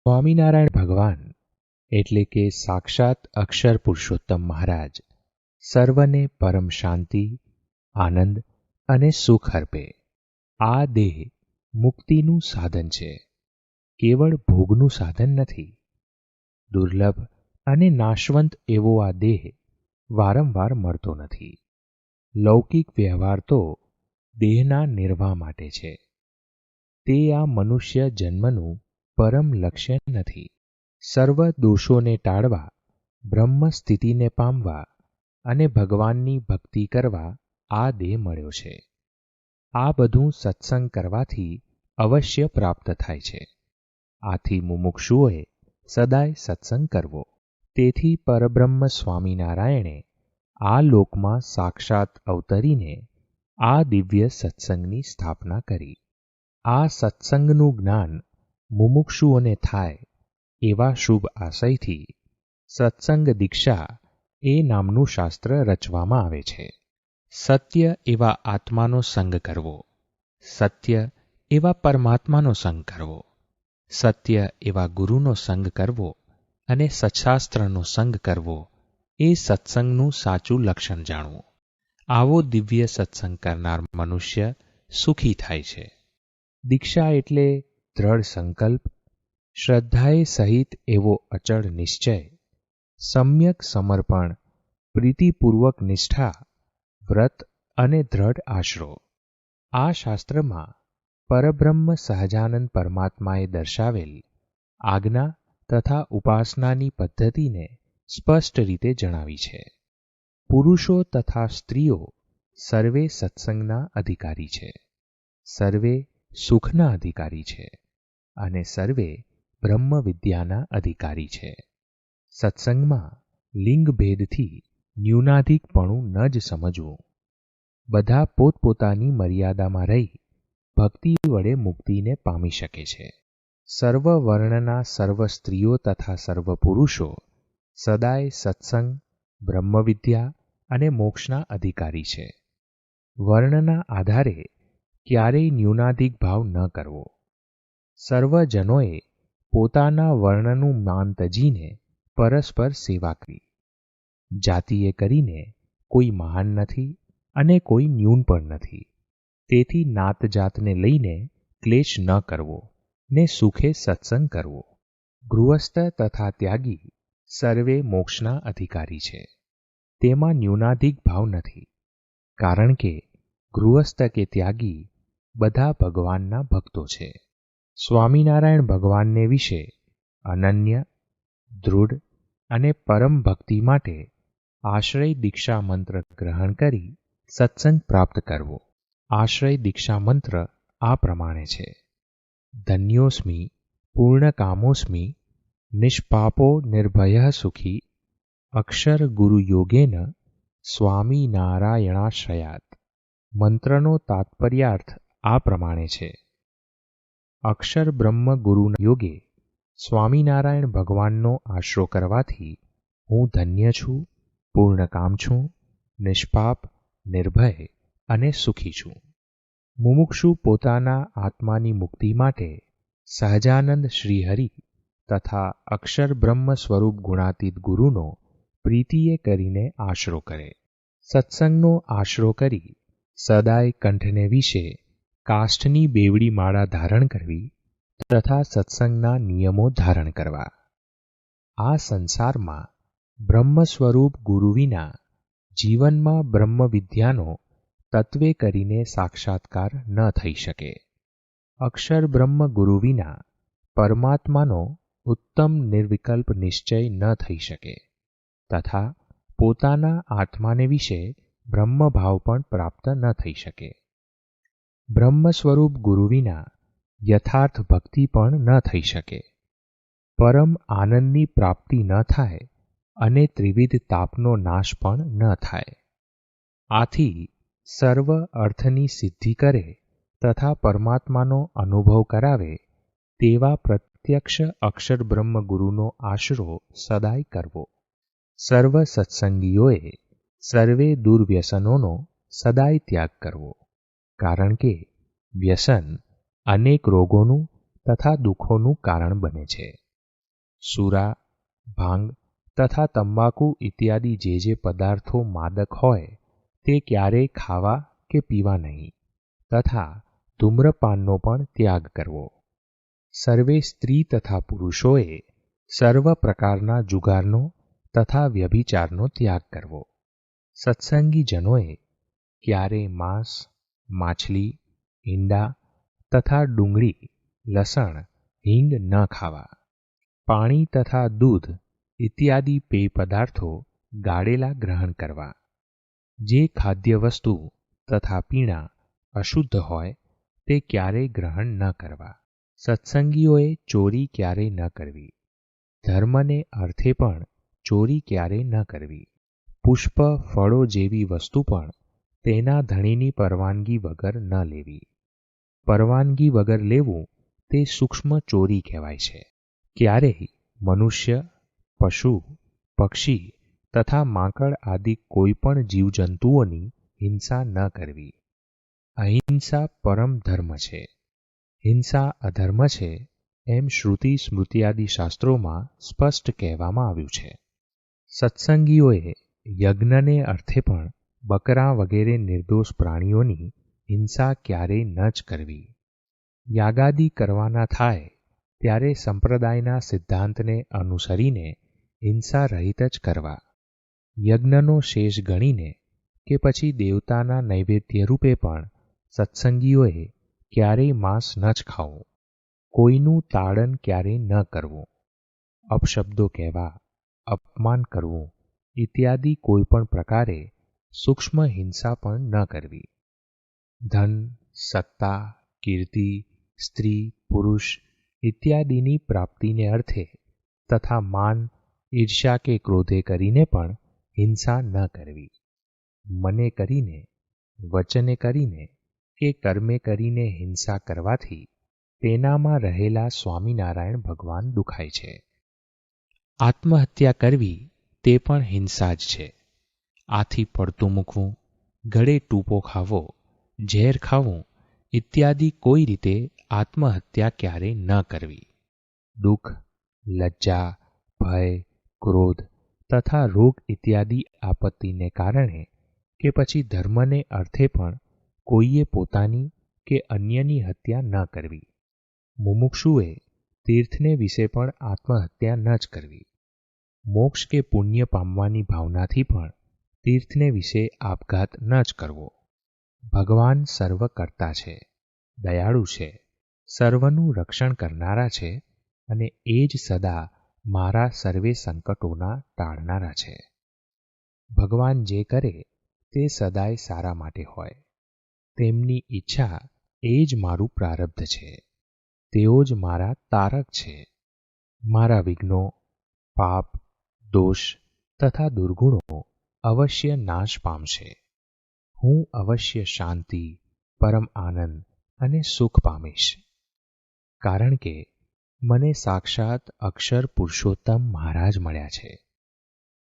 સ્વામિનારાયણ ભગવાન એટલે કે સાક્ષાત અક્ષર પુરુષોત્તમ મહારાજ સર્વને પરમ શાંતિ, આનંદ અને સુખ અર્પે. આ દેહ મુક્તિનું સાધન છે, કેવળ ભોગનું સાધન નથી. દુર્લભ અને નાશવંત એવો આ દેહ વારંવાર મળતો નથી. લૌકિક વ્યવહાર તો દેહના નિર્વાહ માટે છે. તે આ મનુષ્ય જન્મનું પરમ લક્ષ્ય નથી. સર્વ દોષોને ટાળવા, બ્રહ્મ સ્થિતિને પામવા અને ભગવાનની ભક્તિ કરવા આ દેહ મળ્યો છે. આ બધું સત્સંગ કરવાથી અવશ્ય પ્રાપ્ત થાય છે. આથી મુમુક્ષુઓએ સદાય સત્સંગ કરવો. તેથી પરબ્રહ્મ સ્વામિનારાયણે આ લોકમાં સાક્ષાત અવતરીને આ દિવ્ય સત્સંગની સ્થાપના કરી. આ સત્સંગનું જ્ઞાન મુમુક્ષુઓને થાય એવા શુભ આશયથી સત્સંગ દીક્ષા એ નામનું શાસ્ત્ર રચવામાં આવે છે. સત્ય એવા આત્માનો સંગ કરવો, સત્ય એવા પરમાત્માનો સંગ કરવો, સત્ય એવા ગુરુનો સંગ કરવો અને સત્શાસ્ત્રનો સંગ કરવો એ સત્સંગનું સાચું લક્ષણ જાણવું. આવો દિવ્ય સત્સંગ કરનાર મનુષ્ય સુખી થાય છે. દીક્ષા એટલે દ્રઢ સંકલ્પ, શ્રદ્ધાએ સહિત એવો અચળ નિશ્ચય, સમ્યક સમર્પણ, પ્રીતિપૂર્વક નિષ્ઠા, વ્રત અને દ્રઢ આશરો. આ શાસ્ત્રમાં પરબ્રહ્મ સહજાનંદ પરમાત્માએ દર્શાવેલ આજ્ઞા તથા ઉપાસનાની પદ્ધતિને સ્પષ્ટ રીતે જણાવી છે. પુરુષો તથા સ્ત્રીઓ સર્વે સત્સંગના અધિકારી છે, સર્વે સુખના અધિકારી છે અને સર્વે બ્રહ્મ વિદ્યાના અધિકારી છે. સત્સંગમાં લિંગભેદથી ન્યૂનાધિકપણું ન જ સમજવું. બધા પોતપોતાની મર્યાદામાં રહી ભક્તિ વડે મુક્તિને પામી શકે છે. સર્વ વર્ણના સર્વ સ્ત્રીઓ તથા સર્વ પુરુષો સદાય સત્સંગ, બ્રહ્મવિદ્યા અને મોક્ષના અધિકારી છે. વર્ણના આધારે ક્યારેય ન્યૂનાધિક ભાવ ન કરવો. સર્વજનોએ પોતાના વર્ણનું માન તજીને પરસ્પર સેવા કરવી. જાતિએ કરીને કોઈ મહાન નથી અને કોઈ ન્યૂન પણ નથી. તેથી નાત જાતને લઈને ક્લેશ ન કરવો ને સુખે સત્સંગ કરવો. ગૃહસ્થ તથા ત્યાગી સર્વે મોક્ષના અધિકારી છે. તેમાં ન્યૂનાધિક ભાવ નથી, કારણ કે ગૃહસ્થ કે ત્યાગી બધા ભગવાનના ભક્તો છે. સ્વામિનારાયણ ભગવાનને વિશે અનન્ય, દૃઢ અને પરમ ભક્તિ માટે આશ્રય દીક્ષા મંત્ર ગ્રહણ કરી સત્સંગ પ્રાપ્ત કરવો. આશ્રય દીક્ષા મંત્ર આ પ્રમાણે છે: ધન્યોસ્મિ પૂર્ણકામોસ્મિ નિષ્પાપો નિર્ભયઃ સુખી અક્ષર ગુરુ યોગેન સ્વામિનારાયણાશ્રયાત. મંત્રનો તાત્પર્યાર્થ આ પ્રમાણે છે: અક્ષર બ્રહ્મ ગુરુના યોગે સ્વામિનારાયણ ભગવાનનો આશરો કરવાથી હું ધન્ય છું, પૂર્ણકામ છું, નિષ્પાપ, નિર્ભય અને સુખી છું. મુમુક્ષુ પોતાના આત્માની મુક્તિ માટે સહજાનંદ શ્રીહરિ તથા અક્ષર બ્રહ્મ સ્વરૂપ ગુણાતીત ગુરુનો પ્રીતિએ કરીને આશરો કરે. સત્સંગનો આશરો કરી સદાય કંઠને વિશે કાષ્ઠની બેવડી માળા ધારણ કરવી તથા સત્સંગના નિયમો ધારણ કરવા. આ સંસારમાં બ્રહ્મ સ્વરૂપ ગુરુ વિના જીવનમાં બ્રહ્મ વિદ્યાનો તત્વે કરીને સાક્ષાત્કાર ન થઈ શકે. અક્ષર બ્રહ્મ ગુરુ વિના પરમાત્માનો ઉત્તમ નિર્વિકલ્પ નિશ્ચય ન થઈ શકે તથા પોતાના આત્માને વિશે બ્રહ્મભાવ પણ પ્રાપ્ત ન થઈ શકે. બ્રહ્મ સ્વરૂપ ગુરુ વિના યથાર્થ ભક્તિ પણ ન થઈ શકે. પરમ આનંદની પ્રાપ્તિ ન થાય અને ત્રિવિધ તાપનો નાશ પણ ન થાય. આથી સર્વ અર્થની સિદ્ધિ કરે તથા પરમાત્માનો અનુભવ કરાવે તેવા પ્રત્યક્ષ અક્ષર બ્રહ્મ ગુરુનો આશરો સદાય કરવો. સર્વ સત્સંગીઓએ સર્વે દુર્વ્યસનોનો સદાય ત્યાગ કરવો, કારણ કે વ્યસન અનેક રોગોનું તથા દુઃખોનું કારણ બને છે. સુરા, ભાંગ તથા તંબાકુ ઇત્યાદિ જે પદાર્થો માદક હોય તે ક્યારેય ખાવા કે પીવા નહીં, તથા ધૂમ્રપાનનો પણ ત્યાગ કરવો. સર્વે સ્ત્રી તથા પુરુષોએ સર્વ પ્રકારના જુગારનો તથા વ્યભિચારનો ત્યાગ કરવો. સત્સંગી જનોએ ક્યારેય માંસ, માછલી, ઈંડા તથા ડુંગળી, લસણ, હિંગ ન ખાવા. પાણી તથા દૂધ ઇત્યાદિ પેય પદાર્થો ગાળેલા ગ્રહણ કરવા. જે ખાદ્ય વસ્તુ તથા પીણા અશુદ્ધ હોય તે ક્યારેય ગ્રહણ ન કરવા. સત્સંગીઓએ ચોરી ક્યારેય ન કરવી. ધર્મને અર્થે પણ ચોરી ક્યારેય ન કરવી. પુષ્પ, ફળો જેવી વસ્તુ પણ તેના ધણીની પરવાનગી વગર ન લેવી. પરવાનગી વગર લેવું તે સૂક્ષ્મ ચોરી કહેવાય છે. ક્યારેય મનુષ્ય, પશુ, પક્ષી તથા માંકડ આદિ કોઈ પણ જીવજંતુઓની હિંસા ન કરવી. અહિંસા પરમ ધર્મ છે. હિંસા અધર્મ છે એમ શ્રુતિ સ્મૃતિઆદિ શાસ્ત્રોમાં સ્પષ્ટ કહેવામાં આવ્યું છે. સત્સંગીઓએ યજ્ઞને અર્થે પણ બકરા વગેરે નિર્દોષ પ્રાણીઓની હિંસા ક્યારેય ન જ કરવી. યાગાદિ કરવાના થાય ત્યારે સંપ્રદાયના સિદ્ધાંતને અનુસરીને હિંસા રહિત જ કરવા. યજ્ઞનો શેષ ગણીને કે પછી દેવતાના નૈવેદ્ય રૂપે પણ સત્સંગીઓએ ક્યારેય માંસ ન જ ખાવું. કોઈનું તાડન ક્યારેય ન કરવું. અપશબ્દો કહેવા, અપમાન કરવું ઇત્યાદિ કોઈ પણ પ્રકારે સૂક્ષ્મ હિંસા પણ ન કરવી. ધન, સત્તા, કીર્તિ, સ્ત્રી, પુરુષ ઇત્યાદિની પ્રાપ્તિને અર્થે તથા માન, ઈર્ષ્યા કે ક્રોધે કરીને પણ હિંસા ન કરવી. મને કરીને, વચને કરીને કે કર્મે કરીને હિંસા કરવાથી તેનામાં રહેલા સ્વામિનારાયણ ભગવાન દુખાય છે. આત્મહત્યા કરવી તે પણ હિંસા જ છે. આથી પડતું મૂકવું, ગળે ટૂંપો ખાવો, ઝેર ખાવું ઇત્યાદિ કોઈ રીતે આત્મહત્યા ક્યારેય ન કરવી. દુઃખ, લજ્જા, ભય, ક્રોધ તથા રોગ ઇત્યાદિ આપત્તિને કારણે કે પછી ધર્મને અર્થે પણ કોઈએ પોતાની કે અન્યની હત્યા ન કરવી. મુમુક્ષુએ તીર્થને વિશે પણ આત્મહત્યા ન જ કરવી. મોક્ષ કે પુણ્ય પામવાની ભાવનાથી પણ તીર્થને વિશે આપઘાત ન જ કરવો. ભગવાન સર્વ કરતા છે, દયાળુ છે, સર્વનું રક્ષણ કરનારા છે અને એ જ સદા મારા સર્વે સંકટોના ટાળનારા છે. ભગવાન જે કરે તે સદાય સારા માટે હોય. તેમની ઈચ્છા એ જ મારું પ્રારબ્ધ છે. તેઓ જ મારા તારક છે. મારા વિઘ્નો, પાપ, દોષ તથા દુર્ગુણો અવશ્ય નાશ પામશે. હું અવશ્ય શાંતિ, પરમ આનંદ અને સુખ પામીશ. કારણ કે મને સાક્ષાત અક્ષર પુરુષોત્તમ મહારાજ મળ્યા છે.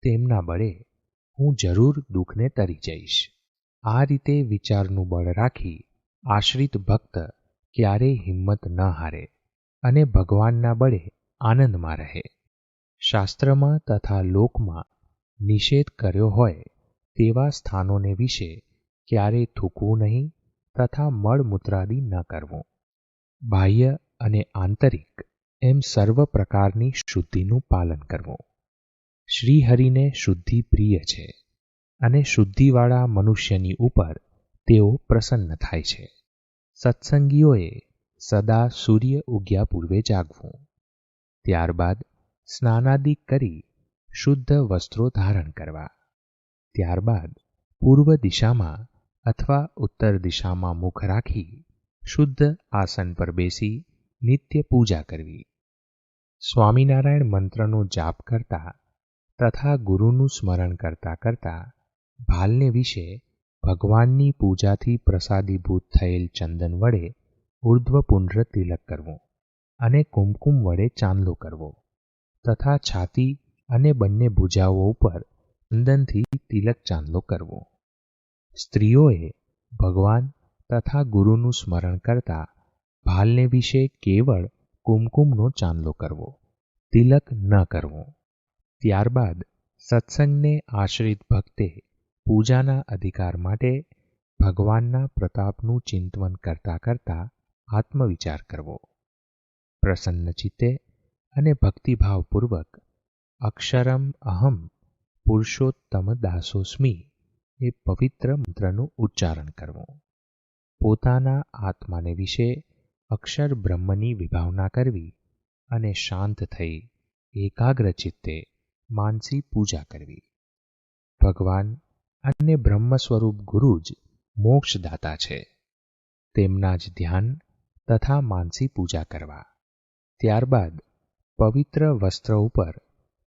તેમના બળે હું જરૂર દુઃખને તરી જઈશ. આ રીતે વિચારનું બળ રાખી આશ્રિત ભક્ત ક્યારેય હિંમત ન હારે અને ભગવાનના બળે આનંદમાં રહે. શાસ્ત્રમાં તથા લોકમાં નિષેધ કર્યો હોય તેવા સ્થાનોને વિશે ક્યારેય થૂકવું નહીં તથા મળમૂત્રાદિ ન કરવું. બાહ્ય અને આંતરિક એમ સર્વ પ્રકારની શુદ્ધિનું પાલન કરવું. શ્રીહરિને શુદ્ધિ પ્રિય છે અને શુદ્ધિવાળા મનુષ્યની ઉપર તેઓ પ્રસન્ન થાય છે. સત્સંગીઓએ સદા સૂર્ય ઉગ્યા પૂર્વે જાગવું. ત્યારબાદ સ્નાનાદિ કરી શુદ્ધ વસ્ત્રો ધારણ કરવા. ત્યારબાદ પૂર્વ દિશામાં અથવા ઉત્તર દિશામાં મુખ રાખી શુદ્ધ આસન પર બેસી નિત્ય પૂજા કરવી. સ્વામિનારાયણ મંત્રનો જાપ કરતા તથા ગુરુનું સ્મરણ કરતા કરતા ભાલને વિશે ભગવાનની પૂજાથી પ્રસાદીભૂત થયેલ ચંદન વડે ઉર્ધ્વપુંડ્ર તિલક કરવું અને કુમકુમ વડે ચાંદલો કરવો તથા છાતી અને બંને ભુજાઓ ઉપર ચંદનથી તિલક ચાંદલો કરવો. સ્ત્રીઓએ ભગવાન તથા ગુરુનું સ્મરણ કરતા ભાલને વિશે કેવળ કુમકુમનો ચાંદલો કરવો. તિલક ન કરવું. ત્યારબાદ સત્સંગને આશ્રિત ભક્તે પૂજાના અધિકાર માટે ભગવાનના પ્રતાપનું ચિંતન કરતા કરતા આત્મવિચાર કરવો. પ્રસન્ન ચિત્તે અને ભક્તિભાવપૂર્વક અક્ષરમ અહમ પુરુષોત્તમ દાસોસ્મિ એ પવિત્ર મંત્રનું ઉચ્ચારણ કરવું. પોતાના આત્માને વિશે અક્ષર બ્રહ્મની વિભાવના કરવી અને શાંત થઈ એકાગ્ર ચિત્તે માનસી પૂજા કરવી. ભગવાન અને બ્રહ્મ સ્વરૂપ ગુરુ જ મોક્ષદાતા છે. તેમના જ ધ્યાન તથા માનસી પૂજા કરવા. ત્યારબાદ પવિત્ર વસ્ત્ર ઉપર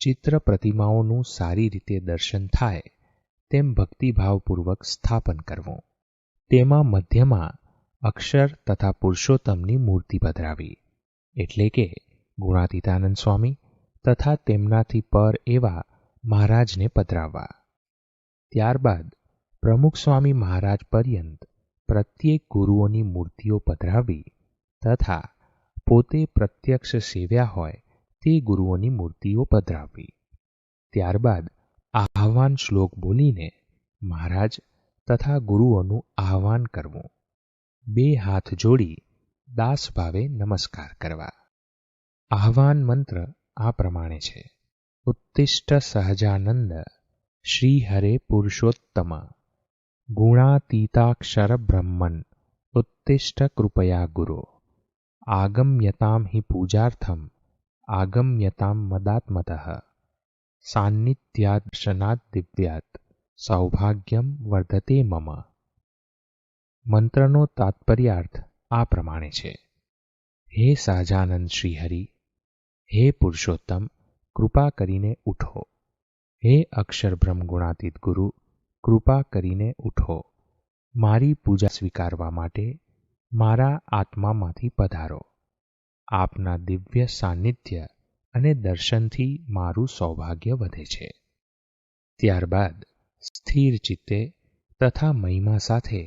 ચિત્ર પ્રતિમાઓનું સારી રીતે દર્શન થાય તેમ ભક્તિભાવપૂર્વક સ્થાપન કરવું. તેમાં મધ્યમાં અક્ષર તથા પુરુષોત્તમની મૂર્તિ પધરાવી, એટલે કે ગુણાતીતાનંદ સ્વામી તથા તેમનાથી પર એવા મહારાજને પધરાવવા. ત્યારબાદ પ્રમુખ સ્વામી મહારાજ પર્યંત પ્રત્યેક ગુરુઓની મૂર્તિઓ પધરાવી તથા પોતે પ્રત્યક્ષ સેવ્યા હોય તે ગુરુઓની મૂર્તિઓ પધરાવવી. ત્યારબાદ આહ્વાન શ્લોક બોલીને મહારાજ તથા ગુરુઓનું આહ્વાન કરવું. બે હાથ જોડી દાસ ભાવે નમસ્કાર કરવા. આહ્વાન મંત્ર આ પ્રમાણે છે: ઉત્તિષ્ઠ સહજાનંદ શ્રી હરે પુરુષોત્તમ ગુણાતીતાક્ષર બ્રહ્મન ઉત્તિષ્ઠ કૃપયા ગુરો આગમ્યતામ હિ પૂજાર્થમ આગમ્યતામ મદાત્મતઃ સાન્નિધ્યાદર્શનાદ દિવ્યાત સૌભાગ્યમ વર્ધતે મમ. મંત્રનો તાત્પર્યાર્થ આ પ્રમાણે છે: હે સહજાનંદ શ્રીહરિ, હે પુરુષોત્તમ, કૃપા કરીને ઉઠો. હે અક્ષર બ્રહ્મ ગુણાતીત ગુરુ, કૃપા કરીને ઉઠો. મારી પૂજા સ્વીકારવા માટે મારા આત્મામાંથી પધારો. આપના દિવ્ય સાન્નિધ્ય અને દર્શનથી મારું સૌભાગ્ય વધે છે. ત્યારબાદ સ્થિર ચિત્તે તથા મહિમા સાથે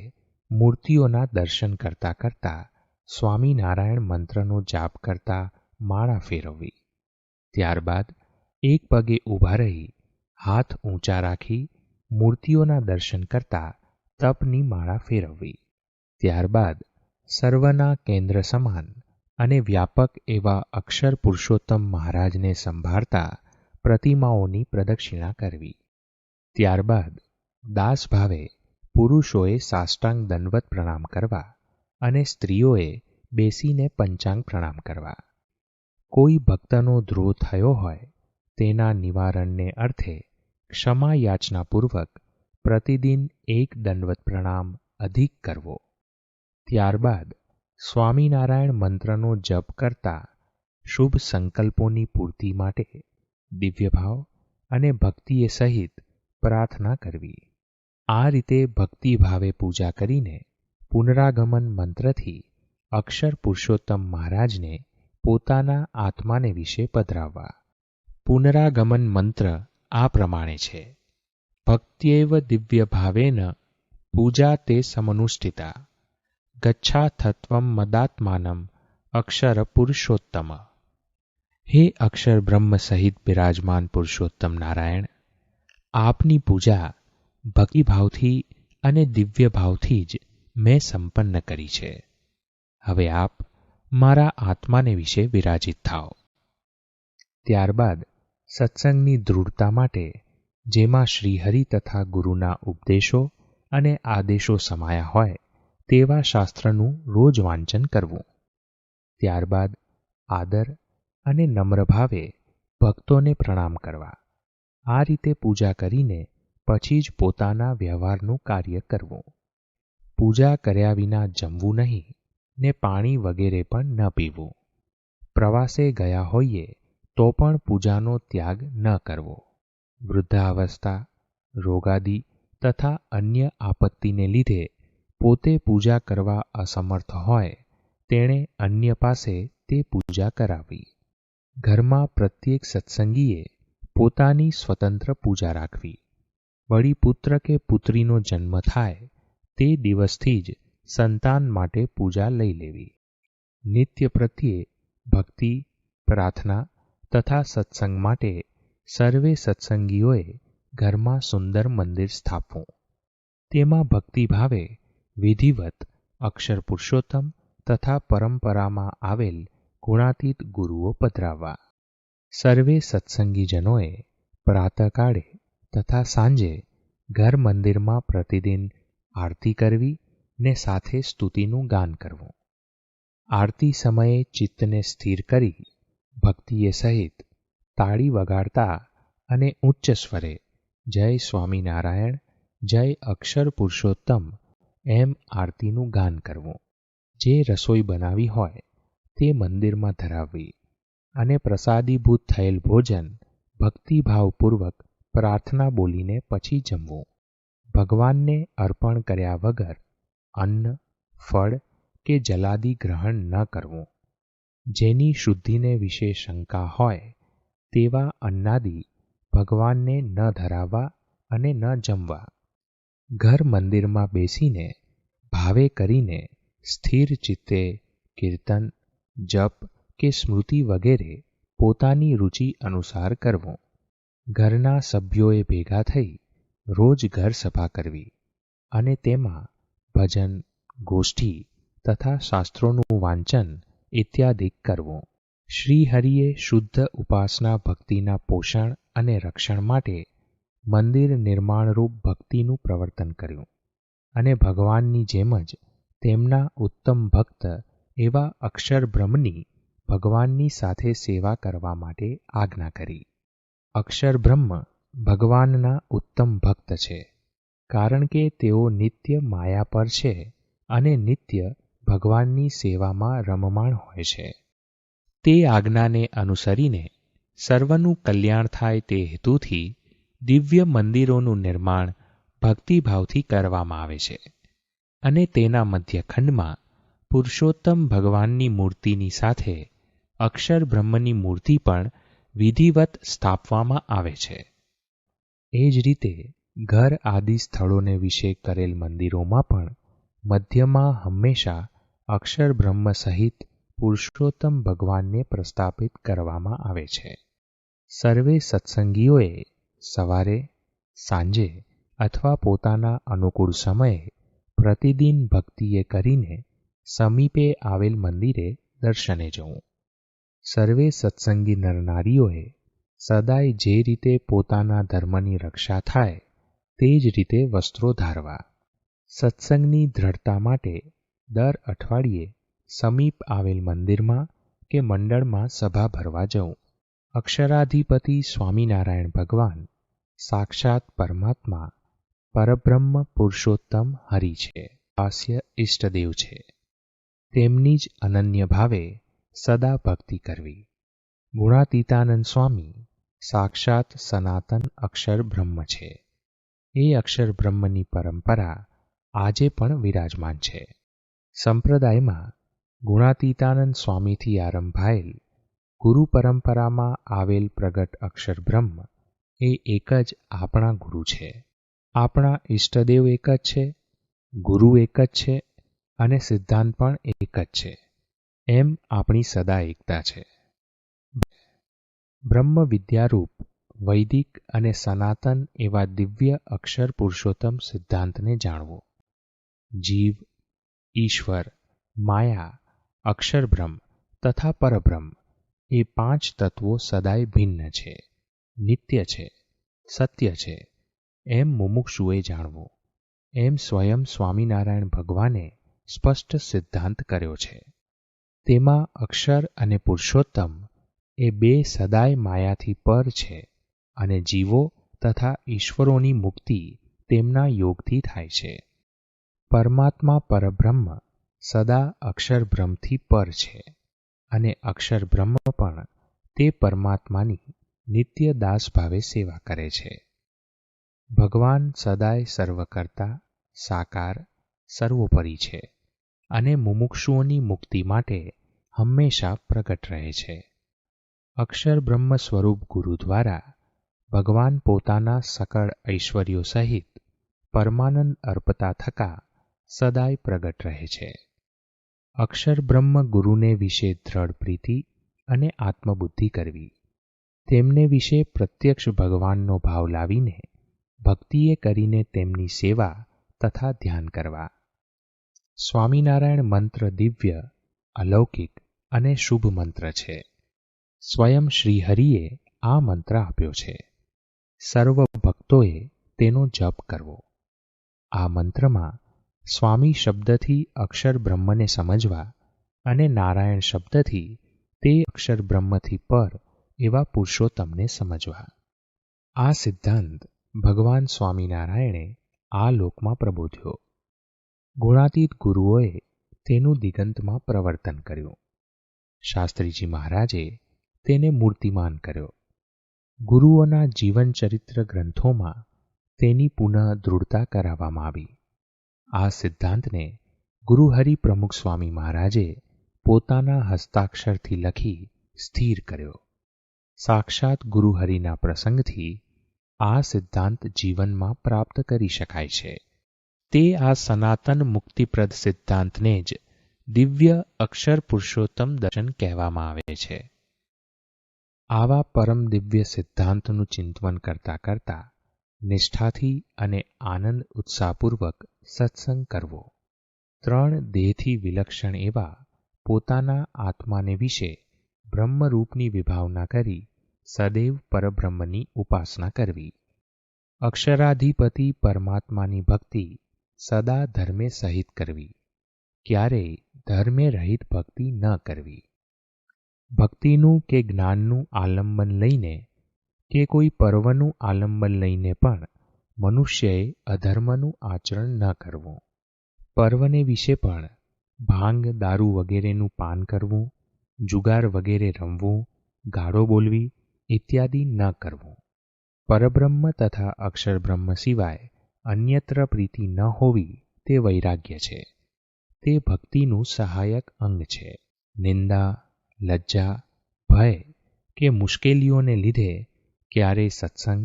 મૂર્તિઓના દર્શન કરતા કરતા સ્વામિનારાયણ મંત્રનો જાપ કરતા માળા ફેરવવી. ત્યારબાદ એક પગે ઊભા રહી હાથ ઊંચા રાખી મૂર્તિઓના દર્શન કરતા તપની માળા ફેરવવી. ત્યારબાદ સર્વના કેન્દ્ર સમાન અને વ્યાપક એવા અક્ષર પુરુષોત્તમ મહારાજને સંભાળતા પ્રતિમાઓની પ્રદક્ષિણા કરવી. ત્યારબાદ દાસ ભાવે પુરુષોએ સાષ્ટાંગ દંડવત પ્રણામ કરવા અને સ્ત્રીઓએ બેસીને પંચાંગ પ્રણામ કરવા. કોઈ ભક્તનો દ્રોહ થયો હોય તેના નિવારણને અર્થે ક્ષમા યાચનાપૂર્વક પ્રતિદિન એક દંડવત પ્રણામ અધિક કરવો. ત્યારબાદ સ્વામિનારાયણ મંત્રનો જપ કરતા શુભ સંકલ્પોની પૂર્તિ માટે દિવ્યભાવ અને ભક્તિએ સહિત પ્રાર્થના કરવી. આ રીતે ભક્તિભાવે પૂજા કરીને પુનરાગમન મંત્રથી અક્ષર પુરુષોત્તમ મહારાજને પોતાના આત્માને વિશે પધરાવવા. પુનરાગમન મંત્ર આ પ્રમાણે છે: ભક્ત્યૈવ દિવ્ય ભાવેન પૂજા તે સમનુષ્ઠિતા ગચ્છાથત્વમ મદાત્માનમ અક્ષર પુરુષોત્તમ. હે અક્ષર બ્રહ્મ સહિત બિરાજમાન પુરુષોત્તમ નારાયણ, આપની પૂજા ભક્તિભાવથી અને દિવ્ય ભાવથી જ મેં સંપન્ન કરી છે. હવે આપ મારા આત્માને વિશે વિરાજિત થાઓ. ત્યારબાદ સત્સંગની દૃઢતા માટે જેમાં શ્રીહરિ તથા ગુરુના ઉપદેશો અને આદેશો સમાયા હોય તેવા શાસ્ત્રનું રોજ વાંચન કરવું. ત્યારબાદ આદર અને નમ્ર ભાવે ભક્તોને પ્રણામ કરવા. આ રીતે પૂજા કરીને પછી જ પોતાના વ્યવહારનું કાર્ય કરવું. પૂજા કર્યા વિના જમવું નહીં ને પાણી વગેરે પણ ન પીવું. પ્રવાસે ગયા હોઈએ તો પણ પૂજાનો ત્યાગ ન કરવો. વૃદ્ધાવસ્થા, રોગાદિ તથા અન્ય આપત્તિને લીધે પોતે પૂજા કરવા અસમર્થ હોય તેણે અન્ય પાસે તે પૂજા કરાવવી. ઘરમાં પ્રત્યેક સત્સંગીએ પોતાની સ્વતંત્ર પૂજા રાખવી. વળી પુત્ર કે પુત્રીનો જન્મ થાય તે દિવસથી જ સંતાન માટે પૂજા લઈ લેવી. નિત્ય પ્રત્યે ભક્તિ, પ્રાર્થના તથા સત્સંગ માટે સર્વે સત્સંગીઓએ ઘરમાં સુંદર મંદિર સ્થાપવું. તેમાં ભક્તિભાવે વિધિવત અક્ષર પુરુષોત્તમ તથા પરંપરામાં આવેલ ગુણાતીત ગુરુઓ પધરાવવા. સર્વે સત્સંગીજનોએ પ્રાતઃકાળે તથા સાંજે ઘર મંદિરમાં પ્રતિદિન આરતી કરવી ને સાથે સ્તુતિનું ગાન કરવું. આરતી સમયે ચિત્તને સ્થિર કરી ભક્તિએ સહિત તાળી વગાડતા અને ઉચ્ચ સ્વરે જય સ્વામિનારાયણ, જય અક્ષર પુરુષોત્તમ એમ આરતીનું ગાન કરવું. જે રસોઈ બનાવી હોય તે મંદિરમાં ધરાવવી અને પ્રસાદીભૂત થયેલ ભોજન ભક્તિભાવપૂર્વક પ્રાર્થના બોલીને પછી જમવું. ભગવાનને અર્પણ કર્યા વગર અન્ન, ફળ કે જલાદિ ગ્રહણ ન કરવું. જેની શુદ્ધિને વિશે શંકા હોય તેવા અન્નાદિ ભગવાનને ન ધરાવવા અને ન જમવા. ઘર મંદિરમાં બેસીને ભાવે કરીને સ્થિર ચિત્તે કીર્તન, જપ કે સ્મૃતિ વગેરે પોતાની રુચિ અનુસાર કરવું. ઘરના સભ્યોએ ભેગા થઈ રોજ ઘર સભા કરવી અને તેમાં ભજન, ગોષ્ઠી તથા શાસ્ત્રોનું વાંચન ઇત્યાદિ કરવું. શ્રીહરિએ શુદ્ધ ઉપાસના ભક્તિના પોષણ અને રક્ષણ માટે મંદિર નિર્માણરૂપ ભક્તિનું પ્રવર્તન કર્યું અને ભગવાનની જેમ જ તેમના ઉત્તમ ભક્ત એવા અક્ષર બ્રહ્મની ભગવાનની સાથે સેવા કરવા માટે આજ્ઞા કરી. અક્ષર બ્રહ્મ ભગવાનના ઉત્તમ ભક્ત છે, કારણ કે તેઓ નિત્ય માયા પર છે અને નિત્ય ભગવાનની સેવામાં રમમાણ હોય છે. તે આજ્ઞાને અનુસરીને સર્વનું કલ્યાણ થાય તે હેતુથી દિવ્ય મંદિરોનું નિર્માણ ભક્તિભાવથી કરવામાં આવે છે અને તેના મધ્યખંડમાં પુરુષોત્તમ ભગવાનની મૂર્તિની સાથે અક્ષર બ્રહ્મની મૂર્તિ પણ વિધિવત સ્થાપવામાં આવે છે. એ જ રીતે ઘર આદિ સ્થળોને વિશે કરેલ મંદિરોમાં પણ મધ્યમાં હંમેશા અક્ષર બ્રહ્મ સહિત પુરુષોત્તમ ભગવાનને પ્રસ્થાપિત કરવામાં આવે છે. સર્વે સત્સંગીઓએ સવારે, સાંજે અથવા પોતાના અનુકૂળ સમયે પ્રતિદિન ભક્તિએ કરીને સમીપે આવેલ મંદિરે દર્શને જવું. સર્વે સત્સંગી નરનારીઓએ સદાય જે રીતે પોતાના ધર્મની રક્ષા થાય તે જ રીતે વસ્ત્રો ધારવા. સત્સંગની દ્રઢતા માટે દર અઠવાડિયે સમીપ આવેલ મંદિરમાં કે મંડળમાં સભા ભરવા જવું. અક્ષરાધિપતિ સ્વામિનારાયણ ભગવાન સાક્ષાત પરમાત્મા પરબ્રહ્મ પુરુષોત્તમ હરિ છે, હાસ્ય ઇષ્ટદેવ છે. તેમની જ અનન્ય ભાવે સદા ભક્તિ કરવી. ગુણાતીતાનંદ સ્વામી સાક્ષાત સનાતન અક્ષર બ્રહ્મ છે. એ અક્ષર બ્રહ્મની પરંપરા આજે પણ વિરાજમાન છે. સંપ્રદાયમાં ગુણાતીતાનંદ સ્વામીથી આરંભાયેલ ગુરુ પરંપરામાં આવેલ પ્રગટ અક્ષર બ્રહ્મ એ એક જ આપણા ગુરુ છે. આપણા ઈષ્ટદેવ એક જ છે, ગુરુ એક જ છે અને સિદ્ધાંત પણ એક જ છે. એમ આપણી સદા એકતા છે. બ્રહ્મ વિદ્યારૂપ વૈદિક અને સનાતન એવા દિવ્ય અક્ષર પુરુષોત્તમ સિદ્ધાંતને જાણવો. જીવ, ઈશ્વર, માયા, અક્ષર બ્રહ્મ તથા પરબ્રહ્મ એ પાંચ તત્વો સદાય ભિન્ન છે, નિત્ય છે, સત્ય છે એમ મુમુક્ષુએ જાણવું. એમ સ્વયં સ્વામિનારાયણ ભગવાને સ્પષ્ટ સિદ્ધાંત કર્યો છે. તેમાં અક્ષર અને પુરુષોત્તમ એ બે સદાય માયાથી પર છે અને જીવો તથા ઈશ્વરોની મુક્તિ તેમના યોગથી થાય છે. પરમાત્મા પરબ્રહ્મ સદા અક્ષર બ્રહ્મથી પર છે અને અક્ષર બ્રહ્મ પણ તે પરમાત્માની નિત્ય દાસ ભાવે સેવા કરે છે. ભગવાન સદાય સર્વકર્તા, સાકાર, સર્વોપરી છે અને મુમુક્ષુઓની મુક્તિ માટે હંમેશા પ્રગટ રહે છે. અક્ષર બ્રહ્મ સ્વરૂપ ગુરુ દ્વારા ભગવાન પોતાના સકળ ઐશ્વર્યો સહિત પરમાનંદ અર્પતા થકા સદાય પ્રગટ રહે છે. અક્ષર બ્રહ્મ ગુરુને વિશે દ્રઢ પ્રીતિ અને આત્મબુદ્ધિ કરવી તેમને વિશે પ્રત્યક્ષ ભગવાનનો ભાવ લાવીને ભક્તિએ કરીને તેમની સેવા તથા ધ્યાન કરવા. સ્વામિનારાયણ મંત્ર દિવ્ય, અલૌકિક અને શુભ મંત્ર છે. સ્વયં શ્રીહરિએ આ મંત્ર આપ્યો છે. સર્વ ભક્તોએ તેનો જપ કરવો. આ મંત્રમાં સ્વામી શબ્દથી અક્ષર બ્રહ્મને સમજવા અને નારાયણ શબ્દથી તે અક્ષર બ્રહ્મથી પર એવા પુરુષોત્તમને સમજવા. આ સિદ્ધાંત ભગવાન સ્વામિનારાયણે આ લોકમાં પ્રબોધ્યો. ગુણાતીત ગુરુઓએ તેનું દિગંતમાં પ્રવર્તન કર્યું. શાસ્ત્રીજી મહારાજે તેને મૂર્તિમાન કર્યો. ગુરુઓના જીવનચરિત્ર ગ્રંથોમાં તેની પુનઃ દૃઢતા કરાવવામાં આવી. આ સિદ્ધાંતને ગુરુહરિ પ્રમુખ સ્વામી મહારાજે પોતાના હસ્તાક્ષરથી લખી સ્થિર કર્યો. સાક્ષાત ગુરુહરિના પ્રસંગથી આ સિદ્ધાંત જીવનમાં પ્રાપ્ત કરી શકાય છે. તે આ સનાતન મુક્તિપ્રદ સિદ્ધાંતને જ દિવ્ય અક્ષર પુરુષોત્તમ દર્શન કહેવામાં આવે છે. આવા પરમ દિવ્ય સિદ્ધાંતનું ચિંતન કરતા કરતા નિષ્ઠાથી અને આનંદ ઉત્સાહપૂર્વક સત્સંગ કરવો. 3 દેહથી વિલક્ષણ એવા પોતાના આત્માને વિશે બ્રહ્મરૂપની વિભાવના કરી સદૈવ પરબ્રહ્મની ઉપાસના કરવી. અક્ષરાધિપતિ પરમાત્માની ભક્તિ સદા ધર્મે સહિત કરવી. ક્યારેય ધર્મે રહિત ભક્તિ ન કરવી. ભક્તિનું કે જ્ઞાનનું આલંબન લઈને કે કોઈ પર્વનું આલંબન લઈને પણ મનુષ્યએ અધર્મનું આચરણ ન કરવું. પર્વને વિશે પણ ભાંગ, દારૂ વગેરેનું પાન કરવું, જુગાર વગેરે રમવું, ગાળો બોલવી ઇત્યાદિ ન કરવું. પરબ્રહ્મ તથા અક્ષરબ્રહ્મ સિવાય અન્યત્ર પ્રીતિ ન હોવી તે વૈરાગ્ય છે. તે ભક્તિનું સહાયક અંગ છે. નિંદા, લજ્જા, ભય કે મુશ્કેલીઓને લીધે ક્યારેય સત્સંગ,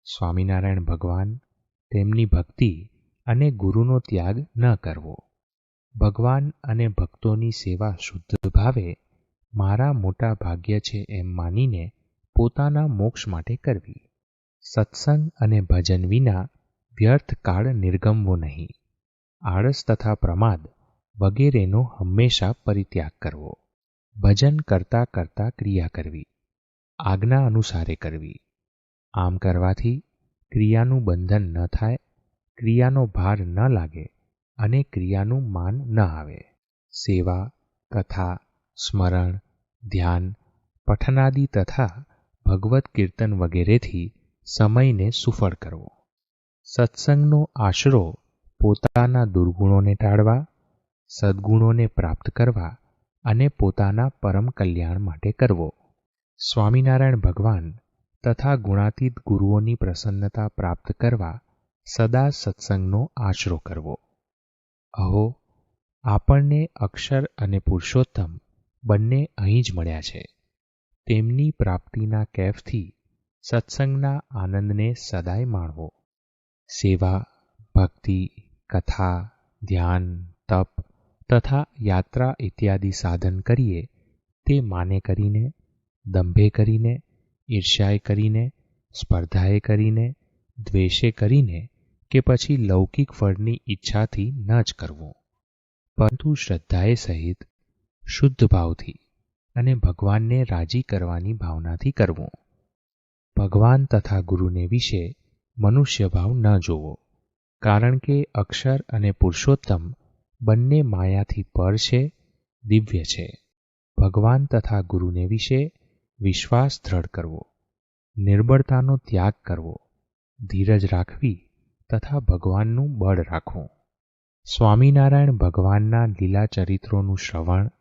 સ્વામિનારાયણ ભગવાન, તેમની ભક્તિ અને ગુરુનો ત્યાગ ન કરવો. ભગવાન અને ભક્તોની સેવા શુદ્ધ ભાવે મારા મોટા ભાગ્ય છે એમ માનીને પોતાના મોક્ષ માટે કરવી. સત્સંગ અને ભજન વિના વ્યર્થ કાળ નિર્ગમવો નહીં. આળસ તથા પ્રમાદ વગેરેનો હંમેશા પરિત્યાગ કરવો. ભજન કરતા કરતા ક્રિયા કરવી. આજ્ઞા અનુસારે કરવી. આમ કરવાથી ક્રિયાનું બંધન ન થાય, ક્રિયાનો ભાર ન લાગે અને ક્રિયાનું માન ન આવે. સેવા, કથા, સ્મરણ, ધ્યાન, પઠનાદિ તથા ભગવત કીર્તન વગેરેથી સમયને સુફળ કરવો. સત્સંગનો આશરો પોતાના દુર્ગુણોને ટાળવા, સદ્ગુણોને પ્રાપ્ત કરવા અને પોતાના પરમ કલ્યાણ માટે કરવો. સ્વામિનારાયણ ભગવાન તથા ગુણાતીત ગુરુઓની પ્રસન્નતા પ્રાપ્ત કરવા સદા સત્સંગનો આશરો કરવો. અહો, આપણને અક્ષર અને પુરુષોત્તમ બંને અહીં જ મળ્યા છે. તેમની પ્રાપ્તિના કેફથી સત્સંગના આનંદને સદાય માણવો. સેવા, ભક્તિ, કથા, ધ્યાન, તપ તથા યાત્રા ઇત્યાદિ સાધન કરીએ તે માને કરીને, દંભે કરીને, ઈર્ષ્યાએ કરીને, સ્પર્ધાએ કરીને, દ્વેષે કરીને કે પછી લૌકિક ફળની ઈચ્છાથી ન જ કરવું, પરંતુ શ્રદ્ધાએ સહિત શુદ્ધ ભાવથી અને ભગવાનને રાજી કરવાની ભાવનાથી કરવું. ભગવાન તથા ગુરુને વિશે મનુષ્ય ભાવ ન જોવો, કારણ કે અક્ષર અને પુરુષોત્તમ બંને માયાથી પર છે, દિવ્ય છે. ભગવાન તથા ગુરુને વિશે વિશ્વાસ દ્રઢ કરવો, નિર્બળતાનો ત્યાગ કરવો, ધીરજ રાખવી તથા ભગવાનનું બળ રાખવું. સ્વામિનારાયણ ભગવાનના લીલા ચરિત્રોનું શ્રવણ,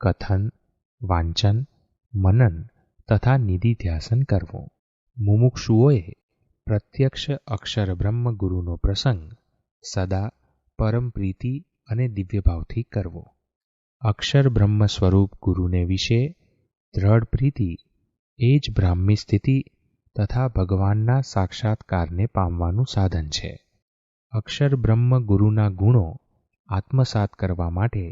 કથન, વાંચન, મનન તથા નિધિધ્યાસન કરવું. મુમુક્ષુઓએ પ્રત્યક્ષ અક્ષર બ્રહ્મ ગુરુનો પ્રસંગ સદા પરમ પ્રીતિ અને દિવ્યભાવથી કરવો. અક્ષર બ્રહ્મ સ્વરૂપ ગુરુને વિશે દ્રઢ પ્રીતિ એ જ બ્રાહ્મી સ્થિતિ તથા ભગવાનના સાક્ષાત્કારને પામવાનું સાધન છે. અક્ષર બ્રહ્મ ગુરુના ગુણો આત્મસાત કરવા માટે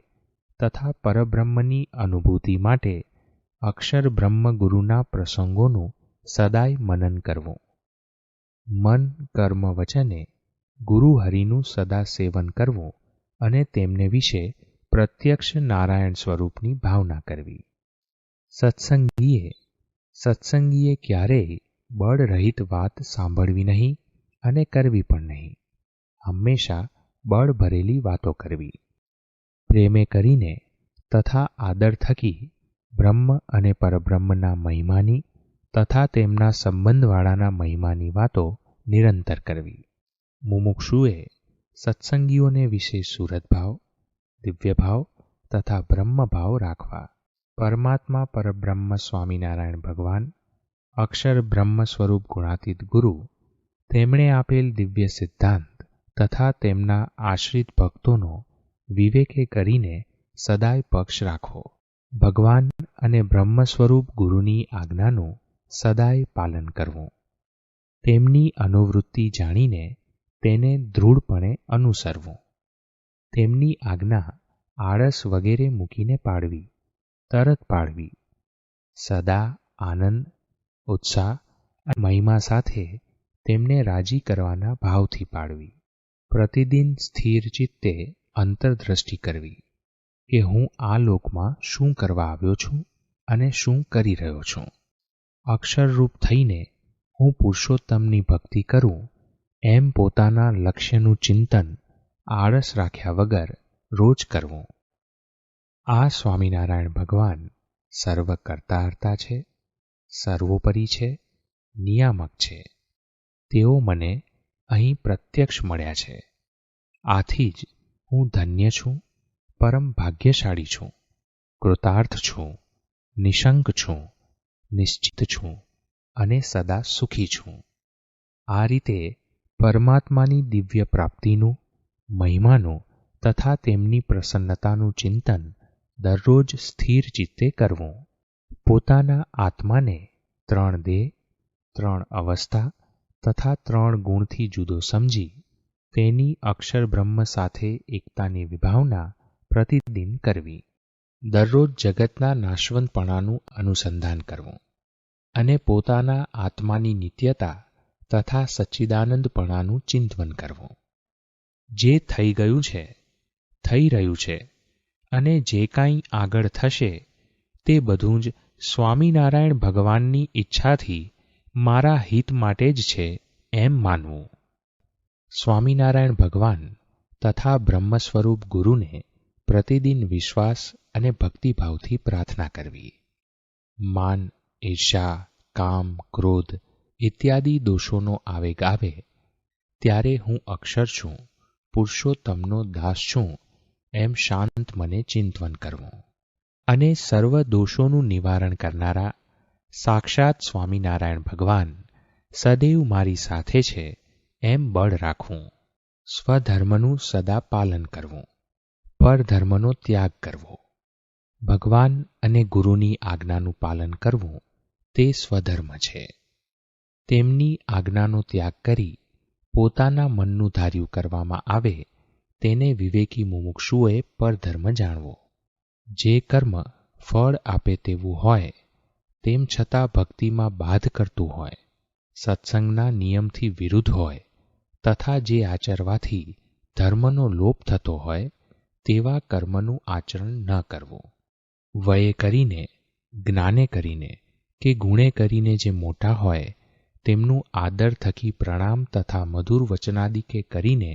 તથા પરબ્રહ્મની અનુભૂતિ માટે અક્ષર બ્રહ્મ ગુરુના પ્રસંગોનું સદાય મનન કરવું. મન, કર્મ, વચને ગુરુ હરિનું સદા સેવન કરવું અને તેમને વિશે પ્રત્યક્ષ નારાયણ સ્વરૂપની ભાવના કરવી. સત્સંગીએ ક્યારેય બળરહિત વાત સાંભળવી નહીં અને કરવી પણ નહીં. હંમેશા બળ ભરેલી વાતો કરવી. પ્રેમે કરીને તથા આદર થકી બ્રહ્મ અને પરબ્રહ્મના મહિમાની તથા તેમના સંબંધવાળાના મહિમાની વાતો નિરંતર કરવી. મુમુક્ષુએ સત્સંગીઓને વિશે સુરતભાવ, દિવ્યભાવ તથા બ્રહ્મભાવ રાખવા. પરમાત્મા પરબ્રહ્મ સ્વામિનારાયણ ભગવાન, અક્ષર બ્રહ્મ સ્વરૂપ ગુણાતીત ગુરુ, તેમણે આપેલ દિવ્ય સિદ્ધાંત તથા તેમના આશ્રિત ભક્તોનો વિવેકે કરીને સદાય પક્ષ રાખવો. ભગવાન અને બ્રહ્મ સ્વરૂપ ગુરુની આજ્ઞાનું સદાય પાલન કરવું. તેમની અનુવૃત્તિ જાણીને તેને દૃઢપણે અનુસરવું. તેમની આજ્ઞા આળસ વગેરે મૂકીને પાળવી, તરત પાળવી. સદા આનંદ, ઉત્સાહ અને મહિમા સાથે તેમને રાજી કરવાના ભાવથી પાળવી. પ્રતિદિન સ્થિર ચિત્તે અંતરદ્રષ્ટિ કરવી કે હું આ લોકમાં શું કરવા આવ્યો છું અને શું કરી રહ્યો છું. અક્ષરરૂપ થઈને હું પુરુષોત્તમની ભક્તિ કરું એમ પોતાના લક્ષ્યનું ચિંતન આળસ રાખ્યા વગર રોજ કરવું. આ સ્વામિનારાયણ ભગવાન સર્વ કરતા હર્તા છે, સર્વોપરી છે, નિયામક છે. તેઓ મને અહીં પ્રત્યક્ષ મળ્યા છે. આથી જ હું ધન્ય છું, પરમ ભાગ્યશાળી છું, કૃતાર્થ છું, નિશંક છું, નિશ્ચિત છું અને સદા સુખી છું. આ રીતે પરમાત્માની દિવ્ય પ્રાપ્તિનું, મહિમાનું તથા તેમની પ્રસન્નતાનું ચિંતન દરરોજ સ્થિર ચિત્તે કરવું. પોતાના આત્માને 3 દેહ, 3 અવસ્થા તથા 3 ગુણથી જુદો સમજી તેની અક્ષર બ્રહ્મ સાથે એકતાની વિભાવના પ્રતિદિન કરવી. દરરોજ જગતના નાશવંતપણાનું અનુસંધાન કરવું અને પોતાના આત્માની નિત્યતા તથા સચ્ચિદાનંદપણાનું ચિંતન કરવું. જે થઈ ગયું છે, થઈ રહ્યું છે અને જે કાંઈ આગળ થશે તે બધું જ સ્વામિનારાયણ ભગવાનની ઈચ્છાથી મારા હિત માટે જ છે એમ માનવું. સ્વામિનારાયણ ભગવાન તથા બ્રહ્મ સ્વરૂપ ગુરુને પ્રતિદિન વિશ્વાસ અને ભક્તિભાવથી પ્રાર્થના કરવી. માન, ઈર્ષા, કામ, ક્રોધ ઇત્યાદિ દોષોનો આવેગ આવે ત્યારે હું અક્ષર છું, પુરુષોત્તમનો દાસ છું એમ શાંત મને ચિંતન કરવું અને સર્વ દોષોનું નિવારણ કરનારા સાક્ષાત સ્વામિનારાયણ ભગવાન સદૈવ મારી સાથે છે એમ બળ રાખવું. સ્વધર્મનું સદા પાલન કરવું, પરધર્મનો ત્યાગ કરવો. ભગવાન અને ગુરુની આજ્ઞાનું પાલન કરવું તે સ્વધર્મ છે. તેમની આજ્ઞાનો ત્યાગ કરી પોતાના મનનું ધાર્યું કરવામાં આવે તેને વિવેકી મુમુક્ષુએ પરધર્મ જાણવો. જે કર્મ ફળ આપે તેવું હોય, તેમ છતાં ભક્તિમાં બાધ કરતું હોય, સત્સંગના નિયમથી વિરુદ્ધ હોય તથા જે આચરવાથી ધર્મનો લોપ થતો હોય તેવા કર્મનું આચરણ ન કરવું. વયે કરીને, જ્ઞાને કરીને કે ગુણે કરીને જે મોટા હોય તેમનું આદર થકી પ્રણામ તથા મધુર વચનાદિકે કરીને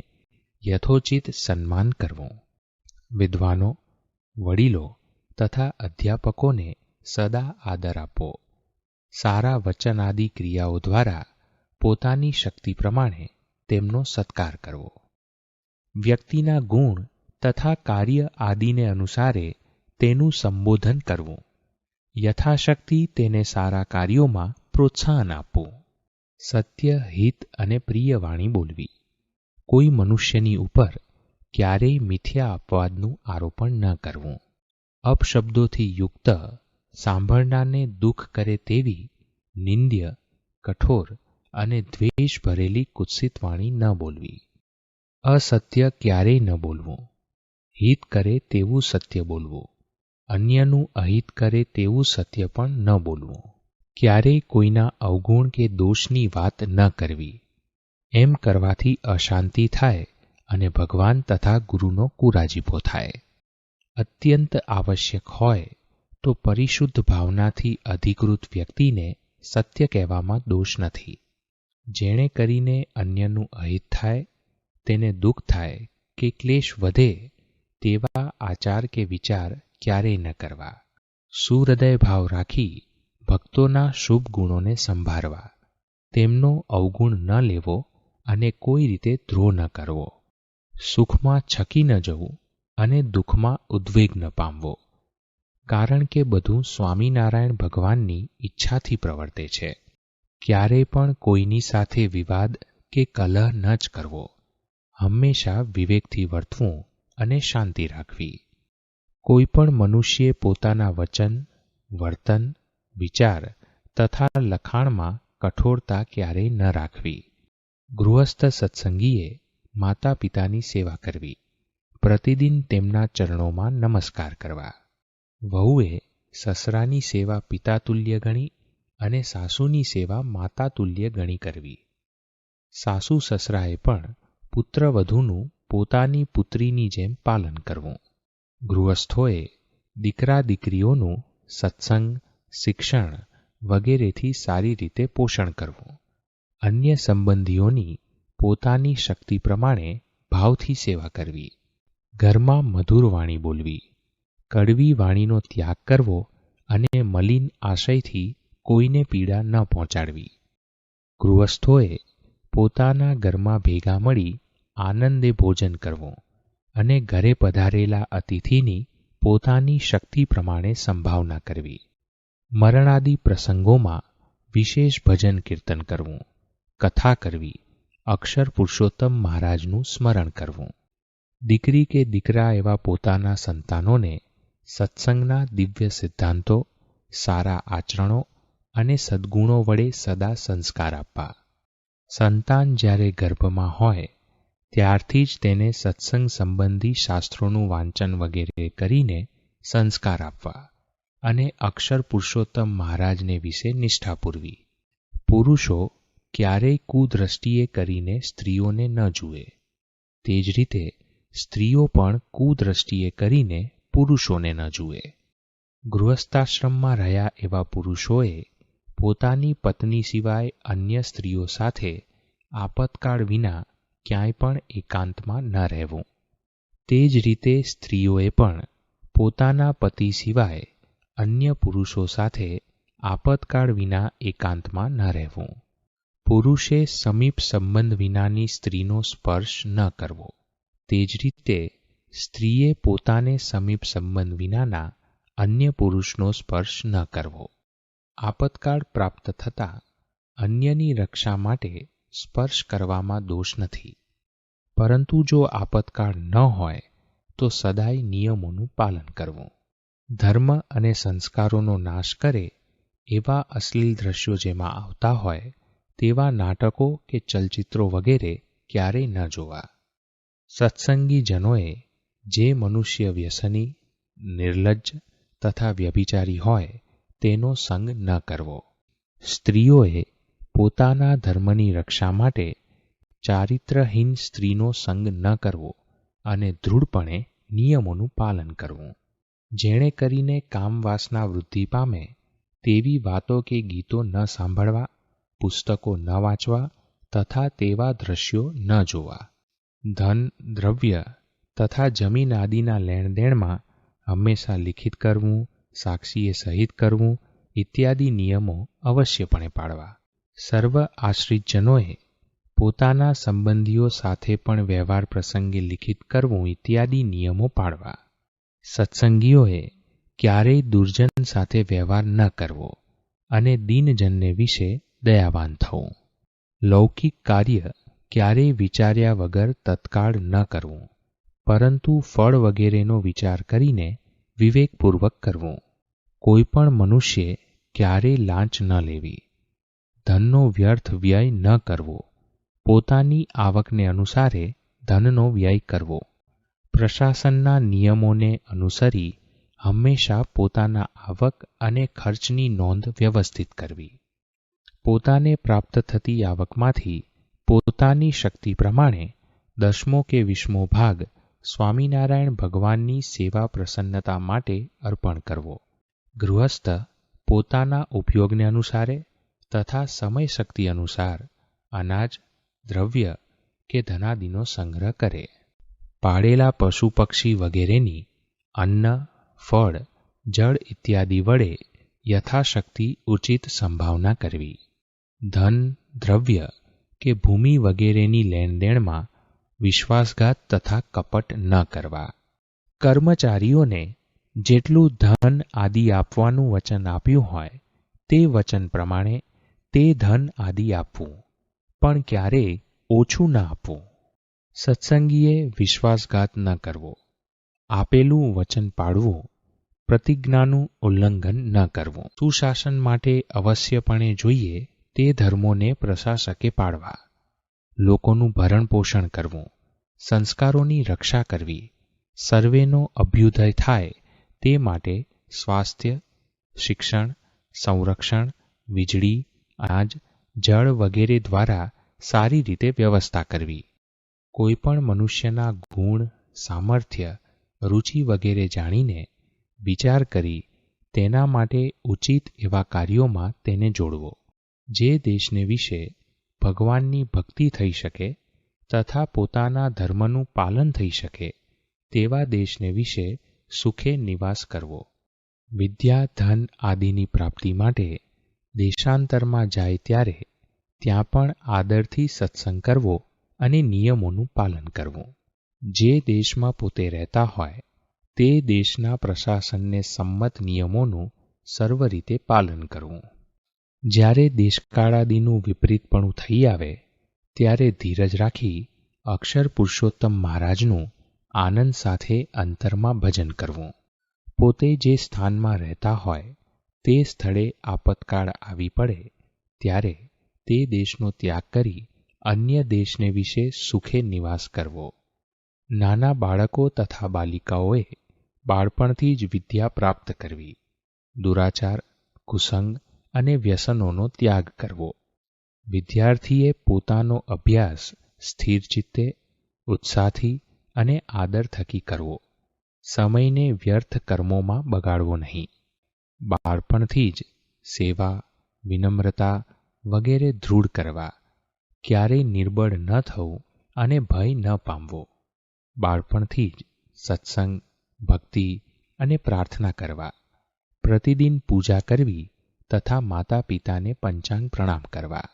યથોચિત સન્માન કરવું. વિદ્વાનો, વડીલો તથા અધ્યાપકોને સદા આદર આપવો. સારા વચનાદિ ક્રિયાઓ દ્વારા પોતાની શક્તિ પ્રમાણે તેમનો સત્કાર કરવો. વ્યક્તિના ગુણ તથા કાર્ય આદિને અનુસારે તેનું સંબોધન કરવું. યથાશક્તિ તેને સારા કાર્યોમાં પ્રોત્સાહન આપવું. સત્ય, હિત અને પ્રિય વાણી બોલવી. કોઈ મનુષ્યની ઉપર ક્યારેય મિથ્યા અપવાદનું આરોપણ ન કરવું. અપશબ્દોથી યુક્ત, સાંભળનારને દુઃખ કરે તેવી નિંદ્ય, કઠોર અને દ્વેષ ભરેલી કુત્સિત વાણી ન બોલવી. અસત્ય ક્યારેય ન બોલવું. હિત કરે તેવું સત્ય બોલવું. અન્યનું અહિત કરે તેવું સત્ય પણ ન બોલવું. ક્યારેય કોઈના અવગુણ કે દોષની વાત ન કરવી. એમ કરવાથી અશાંતિ થાય અને ભગવાન તથા ગુરુનો કુરાજીપો થાય. અત્યંત આવશ્યક હોય તો પરિશુદ્ધ ભાવનાથી અધિકૃત વ્યક્તિને સત્ય કહેવામાં દોષ નથી. જેણે કરીને અન્યનું અહિત થાય, તેને દુઃખ થાય કે ક્લેશ વધે તેવા આચાર કે વિચાર ક્યારેય ન કરવા. સુહૃદય ભાવ રાખી ભક્તોના શુભ ગુણોને સંભાળવા, તેમનો અવગુણ ન લેવો અને કોઈ રીતે દ્રોહ ન કરવો. સુખમાં છકી ન જવું અને દુઃખમાં ઉદ્વેગ ન પામવો, કારણ કે બધું સ્વામિનારાયણ ભગવાનની ઈચ્છાથી પ્રવર્તે છે. ક્યારેય પણ કોઈની સાથે વિવાદ કે કલહ ન જ કરવો. હંમેશા વિવેકથી વર્તવું અને શાંતિ રાખવી. કોઈ પણ મનુષ્યે પોતાના વચન, વર્તન, વિચાર તથા લખાણમાં કઠોરતા ક્યારેય ન રાખવી. ગૃહસ્થ સત્સંગીએ માતા પિતાની સેવા કરવી. પ્રતિદિન તેમના ચરણોમાં નમસ્કાર કરવા. વહુએ સસરાની સેવા પિતાતુલ્ય ગણી અને સાસુની સેવા માતાતુલ્ય ગણી કરવી. સાસુ સસરાએ પણ પુત્રવધૂનું પોતાની પુત્રીની જેમ પાલન કરવું. ગૃહસ્થોએ દીકરા દીકરીઓનું સત્સંગ, શિક્ષણ વગેરેથી સારી રીતે પોષણ કરવું. અન્ય સંબંધીઓની પોતાની શક્તિ પ્રમાણે ભાવથી સેવા કરવી. ઘરમાં મધુર વાણી બોલવી. કડવી વાણીનો ત્યાગ કરવો અને મલિન આશયથી કોઈને પીડા ન પહોંચાડવી. ગૃહસ્થોએ પોતાના ઘરમાં ભેગા મળી આનંદે ભોજન કરવું અને ઘરે પધારેલા અતિથિની પોતાની શક્તિ પ્રમાણે સંભાવના કરવી. મરણાદિ પ્રસંગોમાં વિશેષ ભજન કીર્તન કરવું, કથા કરવી, અક્ષર પુરુષોત્તમ મહારાજનું સ્મરણ કરવું. દીકરી કે દીકરા એવા પોતાના સંતાનોને સત્સંગના દિવ્ય સિદ્ધાંતો, સારા આચરણો અને સદ્ગુણો વડે સદા સંસ્કાર આપવા. સંતાન જ્યારે ગર્ભમાં હોય ત્યારથી જ તેને સત્સંગ સંબંધી શાસ્ત્રોનું વાંચન વગેરે કરીને સંસ્કાર આપવા અને અક્ષર પુરુષોત્તમ મહારાજને વિશે નિષ્ઠા પૂરવી. પુરુષો ક્યારેય કુદ્રષ્ટિએ કરીને સ્ત્રીઓને ન જુએ, તે જ રીતે સ્ત્રીઓ પણ કુદ્રષ્ટિએ કરીને પુરુષોને ન જુએ. ગૃહસ્થાશ્રમમાં રહ્યા એવા પુરુષોએ પોતાની પત્ની સિવાય અન્ય સ્ત્રીઓ સાથે આપતકાળ વિના ક્યાંય પણ એકાંતમાં ન રહેવું. તે જ રીતે સ્ત્રીઓએ પણ પોતાના પતિ સિવાય અન્ય પુરુષો સાથે આપતકાળ વિના એકાંતમાં ન રહેવું. પુરુષે સમીપ સંબંધ વિનાની સ્ત્રીનો સ્પર્શ ન કરવો. તે જ રીતે સ્ત્રીએ પોતાને સમીપ સંબંધ વિનાના અન્ય પુરુષનો સ્પર્શ ન કરવો. આપતકાળ પ્રાપ્ત થતાં અન્યની રક્ષા માટે સ્પર્શ કરવામાં દોષ નથી, પરંતુ જો આપતકાળ ન હોય તો સદાય નિયમોનું પાલન કરવું. ધર્મ અને સંસ્કારોનો નાશ કરે એવા અશ્લીલ દ્રશ્યો જેમાં આવતા હોય તેવા નાટકો કે ચલચિત્રો વગેરે ક્યારેય ન જોવા. સત્સંગી જનોએ જે મનુષ્ય વ્યસની, નિર્લજ્જ તથા વ્યભિચારી હોય તેનો સંગ ન કરવો. સ્ત્રીઓએ પોતાના ધર્મની રક્ષા માટે ચારિત્રહીન સ્ત્રીનો સંગ ન કરવો અને દૃઢપણે નિયમોનું પાલન કરવું. જેણે કરીને કામવાસના વૃદ્ધિ પામે તેવી વાતો કે ગીતો ન સાંભળવા, પુસ્તકો ન વાંચવા તથા તેવા દ્રશ્યો ન જોવા. ધન, દ્રવ્ય તથા જમીન આદિના લેણદેણમાં હંમેશા લિખિત કરવું, સાક્ષીએ સહિત કરવું ઇત્યાદિ નિયમો અવશ્યપણે પાળવા. સર્વ આશ્રિતજનોએ પોતાના સંબંધીઓ સાથે પણ વ્યવહાર પ્રસંગે લિખિત કરવું ઇત્યાદિ નિયમો પાળવા. સત્સંગીઓએ ક્યારેય દુર્જન સાથે વ્યવહાર ન કરવો અને દીનજનને વિશે દયાવાન થવું. લૌકિક કાર્ય ક્યારેય વિચાર્યા વગર તત્કાળ ન કરવું, પરંતુ ફળ વગેરેનો વિચાર કરીને વિવેકપૂર્વક કરવું. કોઈ પણ મનુષ્યે ક્યારેય લાંચ ન લેવી. ધનનો વ્યર્થ વ્યય ન કરવો. પોતાની આવકને અનુસારે ધનનો વ્યય કરવો. પ્રશાસનના નિયમોને અનુસરી હંમેશા પોતાના આવક અને ખર્ચની નોંધ વ્યવસ્થિત કરવી. પોતાને પ્રાપ્ત થતી આવકમાંથી પોતાની શક્તિ પ્રમાણે 10મો કે 20મો ભાગ સ્વામિનારાયણ ભગવાનની સેવા પ્રસન્નતા માટે અર્પણ કરવો. ગૃહસ્થ પોતાના ઉપયોગને અનુસારે તથા સમય શક્તિ અનુસાર અનાજ, દ્રવ્ય કે ધનાદિનો સંગ્રહ કરે. પાળેલા પશુ પક્ષી વગેરેની અન્ન, ફળ, જળ ઇત્યાદિ વડે યથાશક્તિ ઉચિત સંભાવના કરવી. ધન, દ્રવ્ય કે ભૂમિ વગેરેની લેણદેણમાં વિશ્વાસઘાત તથા કપટ ન કરવા. કર્મચારીઓને જેટલું ધન આદિ આપવાનું વચન આપ્યું હોય તે વચન પ્રમાણે તે ધન આદિ આપવું, પણ ક્યારેય ઓછું ન આપવું. સત્સંગીએ વિશ્વાસઘાત ન કરવો. આપેલું વચન પાળવું, પ્રતિજ્ઞાનું ઉલ્લંઘન ન કરવું. સુશાસન માટે અવશ્યપણે જોઈએ તે ધર્મોને પ્રશાસકે પાળવા. લોકોનું ભરણ પોષણ કરવું, સંસ્કારોની રક્ષા કરવી, સર્વેનો અભ્યુદય થાય તે માટે સ્વાસ્થ્ય, શિક્ષણ, સંરક્ષણ, વીજળી, અનાજ, જળ વગેરે દ્વારા સારી રીતે વ્યવસ્થા કરવી. કોઈ પણ મનુષ્યના ગુણ, સામર્થ્ય, રુચિ વગેરે જાણીને વિચાર કરી તેના માટે ઉચિત એવા કાર્યોમાં તેને જોડવો. જે દેશને વિશે ભગવાનની ભક્તિ થઈ શકે તથા પોતાના ધર્મનું પાલન થઈ શકે તેવા દેશને વિશે સુખે નિવાસ કરવો. વિદ્યા, ધન આદિની પ્રાપ્તિ માટે દેશાંતરમાં જાય ત્યારે ત્યાં પણ આદરથી સત્સંગ કરવો અને નિયમોનું પાલન કરવું. જે દેશમાં પોતે રહેતા હોય તે દેશના પ્રશાસનને સંમત નિયમોનું સર્વ રીતે પાલન કરવું. જ્યારે દેશકાળાદિનું વિપરીતપણું થઈ આવે ત્યારે ધીરજ રાખી અક્ષર પુરુષોત્તમ મહારાજનું આનંદ સાથે અંતરમાં ભજન કરવું. પોતે જે સ્થાનમાં રહેતા હોય તે સ્થળે આપતકાળ આવી પડે ત્યારે તે દેશનો ત્યાગ કરી અન્ય દેશને વિશે સુખે નિવાસ કરવો. નાના બાળકો તથા બાલિકાઓએ બાળપણથી જ વિદ્યા પ્રાપ્ત કરવી. દુરાચાર, કુસંગ અને વ્યસનોનો ત્યાગ કરવો. વિદ્યાર્થીએ પોતાનો અભ્યાસ સ્થિર ચિત્તે, ઉત્સાહથી અને આદર થકી કરવો. સમયને વ્યર્થ કર્મોમાં બગાડવો નહીં. બાળપણથી જ સેવા, વિનમ્રતા વગેરે દૃઢ કરવા. ક્યારેય નિર્બળ ન થવું અને ભય ન પામવો. બાળપણથી જ સત્સંગ, ભક્તિ અને પ્રાર્થના કરવા. પ્રતિદિન પૂજા કરવી તથા માતા પિતાને પંચાંગ પ્રણામ કરવા.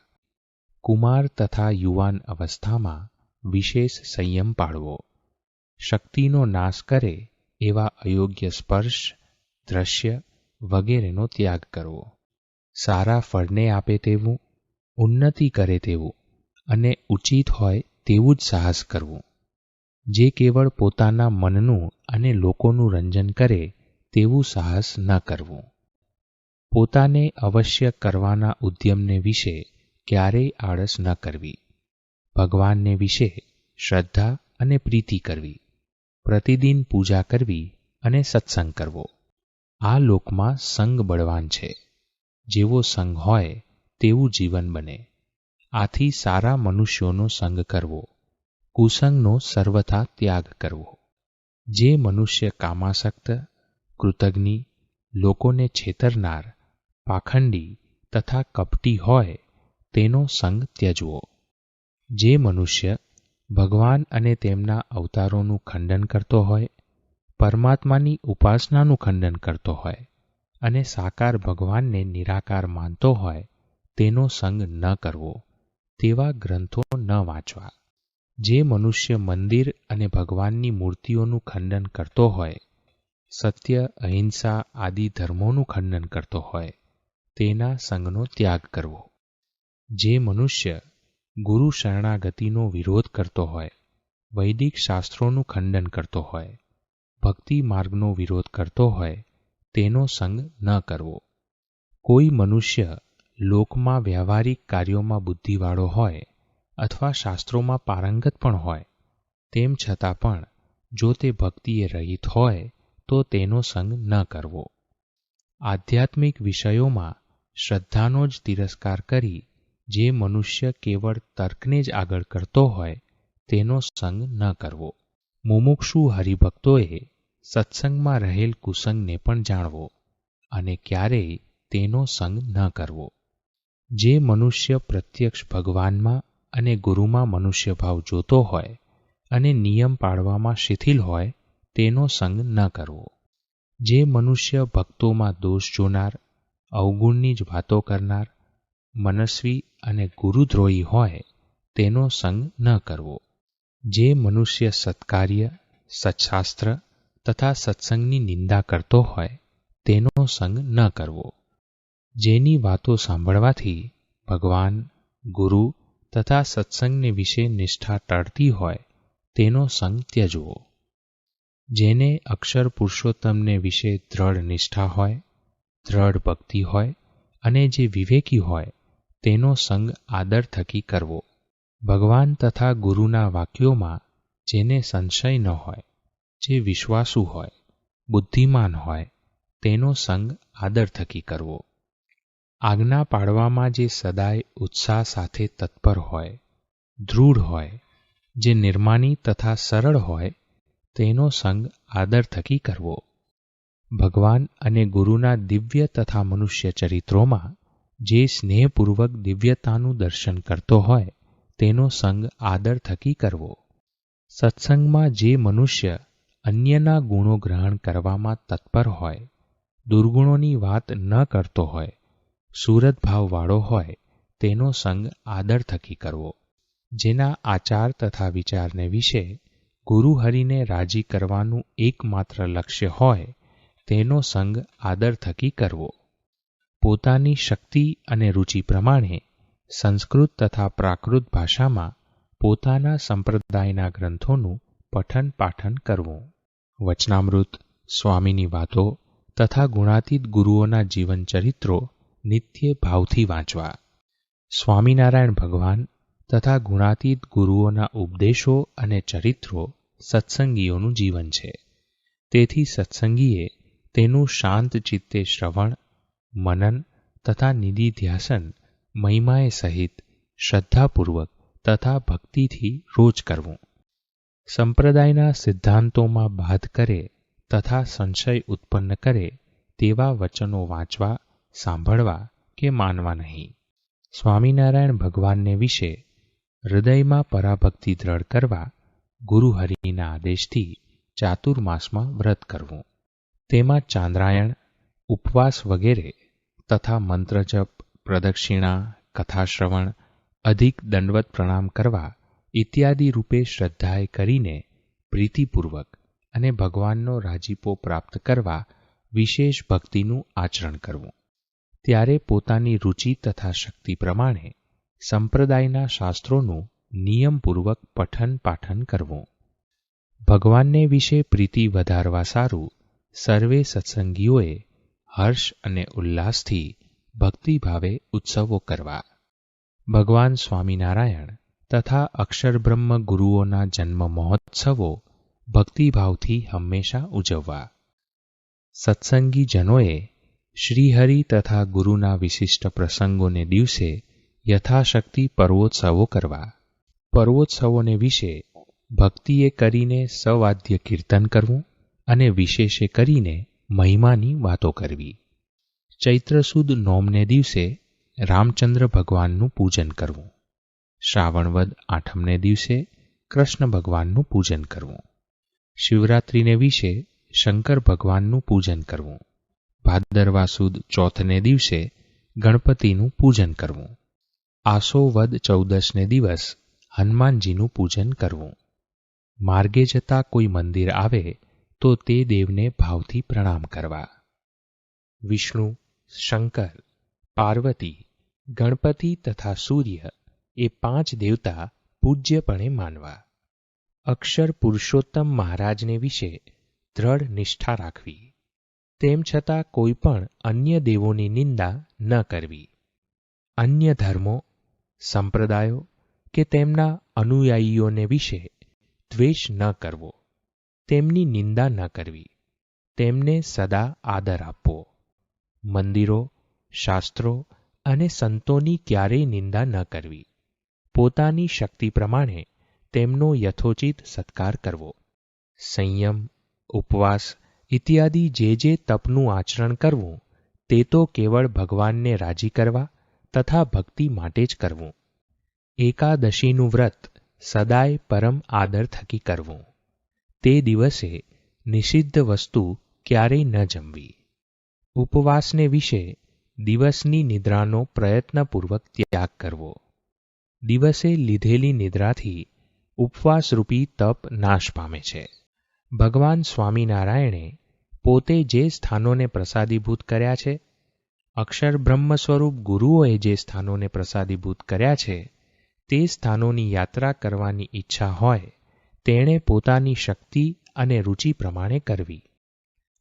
કુમાર તથા યુવાન અવસ્થામાં વિશેષ સંયમ પાળવો. શક્તિનો નાશ કરે એવા અયોગ્ય સ્પર્શ, દ્રશ્ય વગેરેનો ત્યાગ કરવો. સારા ફળને આપે તેવું, ઉન્નતિ કરે તેવું અને ઉચિત હોય તેવું જ સાહસ કરવું. જે કેવળ પોતાના મનનું અને લોકોનું રંજન કરે તેવું સાહસ ન કરવું. પોતાને અવશ્ય કરવાના ઉદ્યમને વિશે ક્યારેય આળસ ન કરવી. ભગવાનને વિશે શ્રદ્ધા અને પ્રીતિ કરવી. પ્રતિદિન પૂજા કરવી અને સત્સંગ કરવો. આ લોકમાં સંગ બળવાન છે. જેવો સંગ હોય તેવું જીવન બને. આથી સારા મનુષ્યોનો સંગ કરવો. કુસંગનો સર્વથા ત્યાગ કરવો. જે મનુષ્ય કામાસક્ત, કૃતજ્ઞ, લોકોને છેતરનાર, પાખંડી તથા કપટી હોય તેનો સંગ ત્યજવો. જે મનુષ્ય ભગવાન અને તેમના અવતારોનું ખંડન કરતો હોય, પરમાત્માની ઉપાસનાનું ખંડન કરતો હોય અને સાકાર ભગવાનને નિરાકાર માનતો હોય તેનો સંગ ન કરવો. તેવા ગ્રંથો ન વાંચવા. જે મનુષ્ય મંદિર અને ભગવાનની મૂર્તિઓનું ખંડન કરતો હોય, સત્ય, અહિંસા આદિ ધર્મોનું ખંડન કરતો હોય તેના સંગનો ત્યાગ કરવો. જે મનુષ્ય ગુરુ શરણાગતિનો વિરોધ કરતો હોય, વૈદિક શાસ્ત્રોનું ખંડન કરતો હોય, ભક્તિ માર્ગનો વિરોધ કરતો હોય તેનો સંગ ન કરવો. કોઈ મનુષ્ય લોકમાં વ્યવહારિક કાર્યોમાં બુદ્ધિવાળો હોય અથવા શાસ્ત્રોમાં પારંગત પણ હોય તેમ છતાં પણ જો તે ભક્તિએ રહિત હોય તો તેનો સંગ ન કરવો. આધ્યાત્મિક વિષયોમાં શ્રદ્ધાનો જ તિરસ્કાર કરી જે મનુષ્ય કેવળ તર્કને જ આગળ કરતો હોય તેનો સંગ ન કરવો. મુમુક્ષુ હરિભક્તોએ સત્સંગમાં રહેલ કુસંગને પણ જાણવો અને ક્યારેય તેનો સંગ ન કરવો. જે મનુષ્ય પ્રત્યક્ષ ભગવાનમાં અને ગુરુમાં મનુષ્યભાવ જોતો હોય અને નિયમ પાળવામાં શિથિલ હોય તેનો સંગ ન કરવો. જે મનુષ્ય ભક્તોમાં દોષ જોનાર, અવગુણની જ વાતો કરનાર, મનસ્વી અને ગુરુદ્રોહી હોય તેનો સંગ ન કરવો. જે મનુષ્ય સત્કાર્ય, સત્શાસ્ત્ર તથા સત્સંગની નિંદા કરતો હોય તેનો સંગ ન કરવો. જેની વાતો સાંભળવાથી ભગવાન, ગુરુ તથા સત્સંગને વિશે નિષ્ઠા ટળતી હોય તેનો સંગ ત્યજવો. જેને અક્ષર પુરુષોત્તમને વિશે દ્રઢ નિષ્ઠા હોય, દ્રઢ ભક્તિ હોય અને જે વિવેકી હોય તેનો સંગ આદર થકી કરવો. ભગવાન તથા ગુરુના વાક્યોમાં જેને સંશય ન હોય, જે વિશ્વાસુ હોય, બુદ્ધિમાન હોય તેનો સંગ આદર થકી કરવો. આજ્ઞા પાળવામાં જે સદાય ઉત્સાહ સાથે તત્પર હોય, દૃઢ હોય, જે નિર્માની તથા સરળ હોય તેનો સંગ આદર થકી કરવો. ભગવાન અને ગુરુના દિવ્ય તથા મનુષ્ય ચરિત્રોમાં જે સ્નેહપૂર્વક દિવ્યતાનું દર્શન કરતો હોય તેનો સંગ આદર થકી કરવો. સત્સંગમાં જે મનુષ્ય અન્યના ગુણો ગ્રહણ કરવામાં તત્પર હોય, દુર્ગુણોની વાત ન કરતો હોય, સુરતભાવવાળો હોય તેનો સંગ આદર થકી કરવો. જેના આચાર તથા વિચારને વિશે ગુરુહરિને રાજી કરવાનું એકમાત્ર લક્ષ્ય હોય તેનો સંગ આદર થકી કરવો. પોતાની શક્તિ અને રુચિ પ્રમાણે સંસ્કૃત તથા પ્રાકૃત ભાષામાં પોતાના સંપ્રદાયના ગ્રંથોનું પઠન પાઠન કરવું. વચનામૃત, સ્વામીની વાતો તથા ગુણાતીત ગુરુઓના જીવન ચરિત્રો નિત્ય ભાવથી વાંચવા. સ્વામિનારાયણ ભગવાન તથા ગુણાતીત ગુરુઓના ઉપદેશો અને ચરિત્રો સત્સંગીઓનું જીવન છે. તેથી સત્સંગીએ તેનું શાંત ચિત્તે શ્રવણ, મનન તથા નિધિધ્યાસન મહિમાએ સહિત શ્રદ્ધાપૂર્વક તથા ભક્તિથી રોજ કરવું. સંપ્રદાયના સિદ્ધાંતોમાં બાધ કરે તથા સંશય ઉત્પન્ન કરે તેવા વચનો વાંચવા, સાંભળવા કે માનવા નહીં. સ્વામિનારાયણ ભગવાનને વિશે હૃદયમાં પરાભક્તિ દ્રઢ કરવા ગુરુહરિના આદેશથી ચાતુર્માસમાં વ્રત કરવું. તેમાં ચાંદ્રાયણ, ઉપવાસ વગેરે તથા મંત્રજપ, પ્રદક્ષિણા, કથાશ્રવણ, અધિક દંડવત પ્રણામ કરવા ઇત્યાદિ રૂપે શ્રદ્ધાએ કરીને પ્રીતિપૂર્વક અને ભગવાનનો રાજીપો પ્રાપ્ત કરવા વિશેષ ભક્તિનું આચરણ કરવું. ત્યારે પોતાની રુચિ તથા શક્તિ પ્રમાણે સંપ્રદાયના શાસ્ત્રોનું નિયમપૂર્વક પઠન પાઠન કરવું. ભગવાનને વિશે પ્રીતિ વધારવા સારું સર્વે સત્સંગીઓએ હર્ષ અને ઉલ્લાસથી ભક્તિભાવે ઉત્સવો કરવા. ભગવાન સ્વામિનારાયણ તથા અક્ષરબ્રહ્મ ગુરુઓના જન્મ મહોત્સવો ભક્તિભાવથી હંમેશા ઉજવવા. સત્સંગી જનોએ શ્રીહરિ તથા ગુરુના વિશિષ્ટ પ્રસંગોને દિવસે યથાશક્તિ પર્વોત્સવો કરવા. પર્વોત્સવોને વિશે ભક્તિએ કરીને સવાદ્ય કીર્તન કરવું અને વિશેષે કરીને મહિમાની વાતો કરવી. ચૈત્ર સુદ નોમને દિવસે રામચંદ્ર ભગવાનનું પૂજન કરવું. શ્રાવણવદ આઠમને દિવસે કૃષ્ણ ભગવાનનું પૂજન કરવું. શિવરાત્રિને વિશે શંકર ભગવાનનું પૂજન કરવું. ભાદરવા સુદ ચોથને દિવસે ગણપતિનું પૂજન કરવું. આસો વદ 14ને દિવસ હનુમાનજીનું પૂજન કરવું. માર્ગે જતા કોઈ મંદિર આવે તો તે દેવને ભાવથી પ્રણામ કરવા. વિષ્ણુ, શંકર, પાર્વતી, ગણપતિ તથા સૂર્ય એ 5 દેવતા પૂજ્યપણે માનવા. અક્ષર પુરુષોત્તમ મહારાજને વિશે દ્રઢ નિષ્ઠા રાખવી. તેમ છતાં કોઈ પણ અન્ય દેવોની નિંદા ન કરવી. અન્ય ધર્મો, સંપ્રદાયો કે તેમના અનુયાયીઓને વિશે દ્વેષ ન કરવો. તેમની નિંદા ન કરવી. તેમને સદા આદર આપવો. મંદિરો, શાસ્ત્રો અને સંતોની ક્યારેય નિંદા ન કરવી. પોતાની શક્તિ પ્રમાણે તેમનો યથોચિત સત્કાર કરવો. સંયમ, ઉપવાસ ઇત્યાદિ જે તપનું આચરણ કરવું તે તો કેવળ ભગવાનને રાજી કરવા તથા ભક્તિ માટે જ કરવું. એકાદશીનું વ્રત સદાય પરમ આદર થકી કરવું. તે દિવસે નિષિદ્ધ વસ્તુ ક્યારેય ન જમવી. ઉપવાસને વિશે દિવસની નિદ્રાનો પ્રયત્નપૂર્વક ત્યાગ કરવો. દિવસે લીધેલી નિદ્રાથી ઉપવાસરૂપી તપ નાશ પામે છે. ભગવાન સ્વામિનારાયણે પોતે જે સ્થાનોને પ્રસાદીભૂત કર્યા છે, અક્ષર બ્રહ્મ સ્વરૂપ ગુરુઓએ જે સ્થાનોને પ્રસાદીભૂત કર્યા છે, તે સ્થાનોની યાત્રા કરવાની ઈચ્છા હોય તેણે પોતાની શક્તિ અને રુચિ પ્રમાણે કરવી.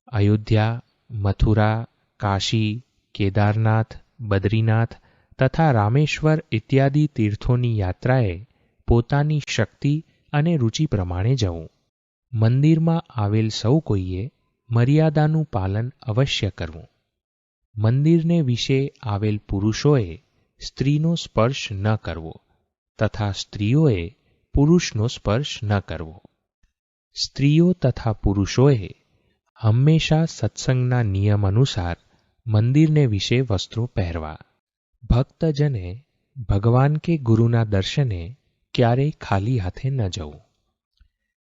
અયોધ્યા, મથુરા, કાશી, કેદારનાથ, બદ્રીનાથ તથા રામેશ્વર ઇત્યાદિ તીર્થોની યાત્રાએ પોતાની શક્તિ અને રુચિ પ્રમાણે જવું. મંદિરમાં આવેલ સૌ કોઈએ મર્યાદાનું પાલન અવશ્ય કરવું. મંદિરને વિશે આવેલ પુરુષોએ સ્ત્રીનો સ્પર્શ ન કરવો તથા સ્ત્રીઓએ પુરુષનો સ્પર્શ ન કરવો. સ્ત્રીઓ તથા પુરુષોએ હંમેશા સત્સંગના નિયમ અનુસાર મંદિરને વિશે વસ્ત્રો પહેરવા. ભક્તજને ભગવાન કે ગુરુના દર્શને ક્યારેય ખાલી હાથે ન જવું.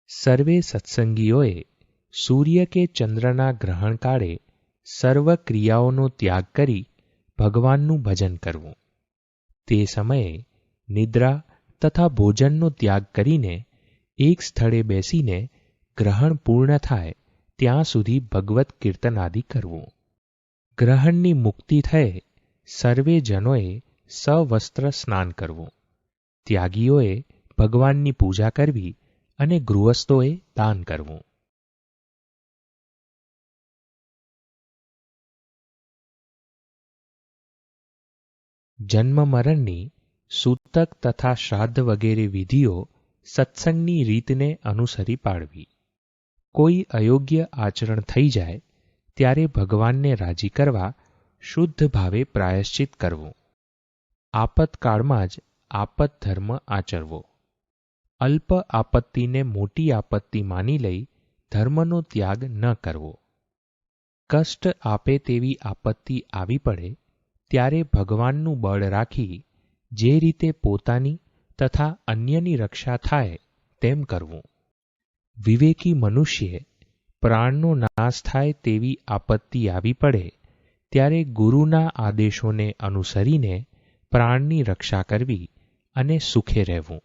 સર્વે સત્સંગીઓએ સૂર્ય કે ચંદ્રના ગ્રહણ કાળે સર્વ ક્રિયાઓનો ત્યાગ કરી ભગવાનનું ભજન કરવું. તે સમયે નિદ્રા તથા ભોજનનો ત્યાગ કરીને એક સ્થળે બેસીને ગ્રહણ પૂર્ણ થાય ત્યાં સુધી ભગવત કીર્તનાદિ કરવું. ગ્રહણની મુક્તિ થયે સર્વે જનોએ સવસ્ત્ર સ્નાન કરવું. ત્યાગીઓએ ભગવાનની પૂજા કરવી અને ગૃહસ્થોએ દાન કરવું. જન્મ મરણની સૂતક તથા શ્રાદ્ધ વગેરે વિધિઓ સત્સંગની રીતને અનુસરી પાડવી. કોઈ અયોગ્ય આચરણ થઈ જાય ત્યારે ભગવાનને રાજી કરવા શુદ્ધ ભાવે પ્રાયશ્ચિત કરવું. આપતકાળમાં જ આપત ધર્મ આચરવો. અલ્પ આપત્તિને મોટી આપત્તિ માની લઈ ધર્મનો ત્યાગ ન કરવો. કષ્ટ આપે તેવી આપત્તિ આવી પડે ત્યારે ભગવાનનું બળ રાખી જે રીતે પોતાની તથા અન્યની રક્ષા થાય તેમ કરવું. વિવેકી મનુષ્યે પ્રાણનો નાશ થાય તેવી આપત્તિ આવી પડે ત્યારે ગુરુના આદેશોને અનુસરીને પ્રાણની રક્ષા કરવી અને સુખે રહેવું.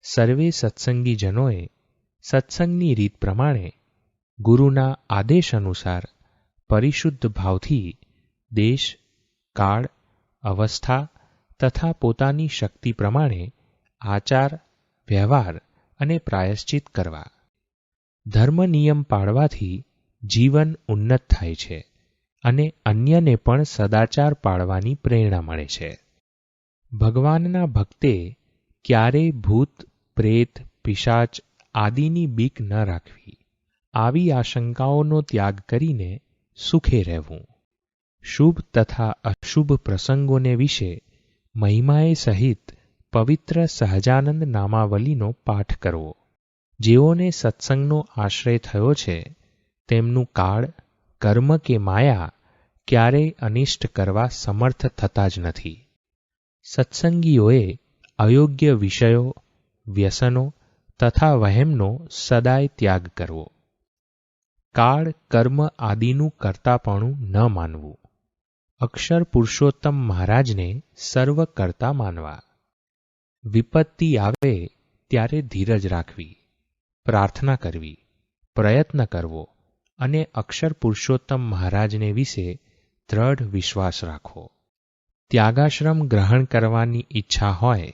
સર્વે સત્સંગીજનોએ સત્સંગની રીત પ્રમાણે ગુરુના આદેશ અનુસાર પરિશુદ્ધ ભાવથી દેશ, કાળ, અવસ્થા તથા પોતાની શક્તિ પ્રમાણે આચાર, વ્યવહાર અને પ્રાયશ્ચિત કરવા. ધર્મ નિયમ પાળવાથી જીવન ઉન્નત થાય છે અને અન્યને પણ સદાચાર પાળવાની પ્રેરણા મળે છે. ભગવાનના ભક્તે ક્યારેય ભૂત, પ્રેત, પિશાચ આદિની બીક ન રાખવી. આવી આશંકાઓનો ત્યાગ કરીને સુખે રહેવું. શુભ તથા અશુભ પ્રસંગોને વિશે મહિમાએ સહિત પવિત્ર સહજાનંદ નામાવલીનો પાઠ કરવો. જેઓને સત્સંગનો આશ્રય થયો છે તેમનું કાળ, કર્મ કે માયા ક્યારેય અનિષ્ટ કરવા સમર્થ થતા જ નથી. સત્સંગીઓએ અયોગ્ય વિષયો, વ્યસનો તથા વહેમનો સદાય ત્યાગ કરવો. કાળ, કર્મ આદિનું કર્તાપણું ન માનવું. અક્ષર પુરુષોત્તમ મહારાજને સર્વ કર્તા માનવા. વિપત્તિ આવે ત્યારે ધીરજ રાખવી, પ્રાર્થના કરવી, પ્રયત્ન કરવો અને અક્ષર પુરુષોત્તમ મહારાજને વિશે દ્રઢ વિશ્વાસ રાખવો. ત્યાગાશ્રમ ગ્રહણ કરવાની ઈચ્છા હોય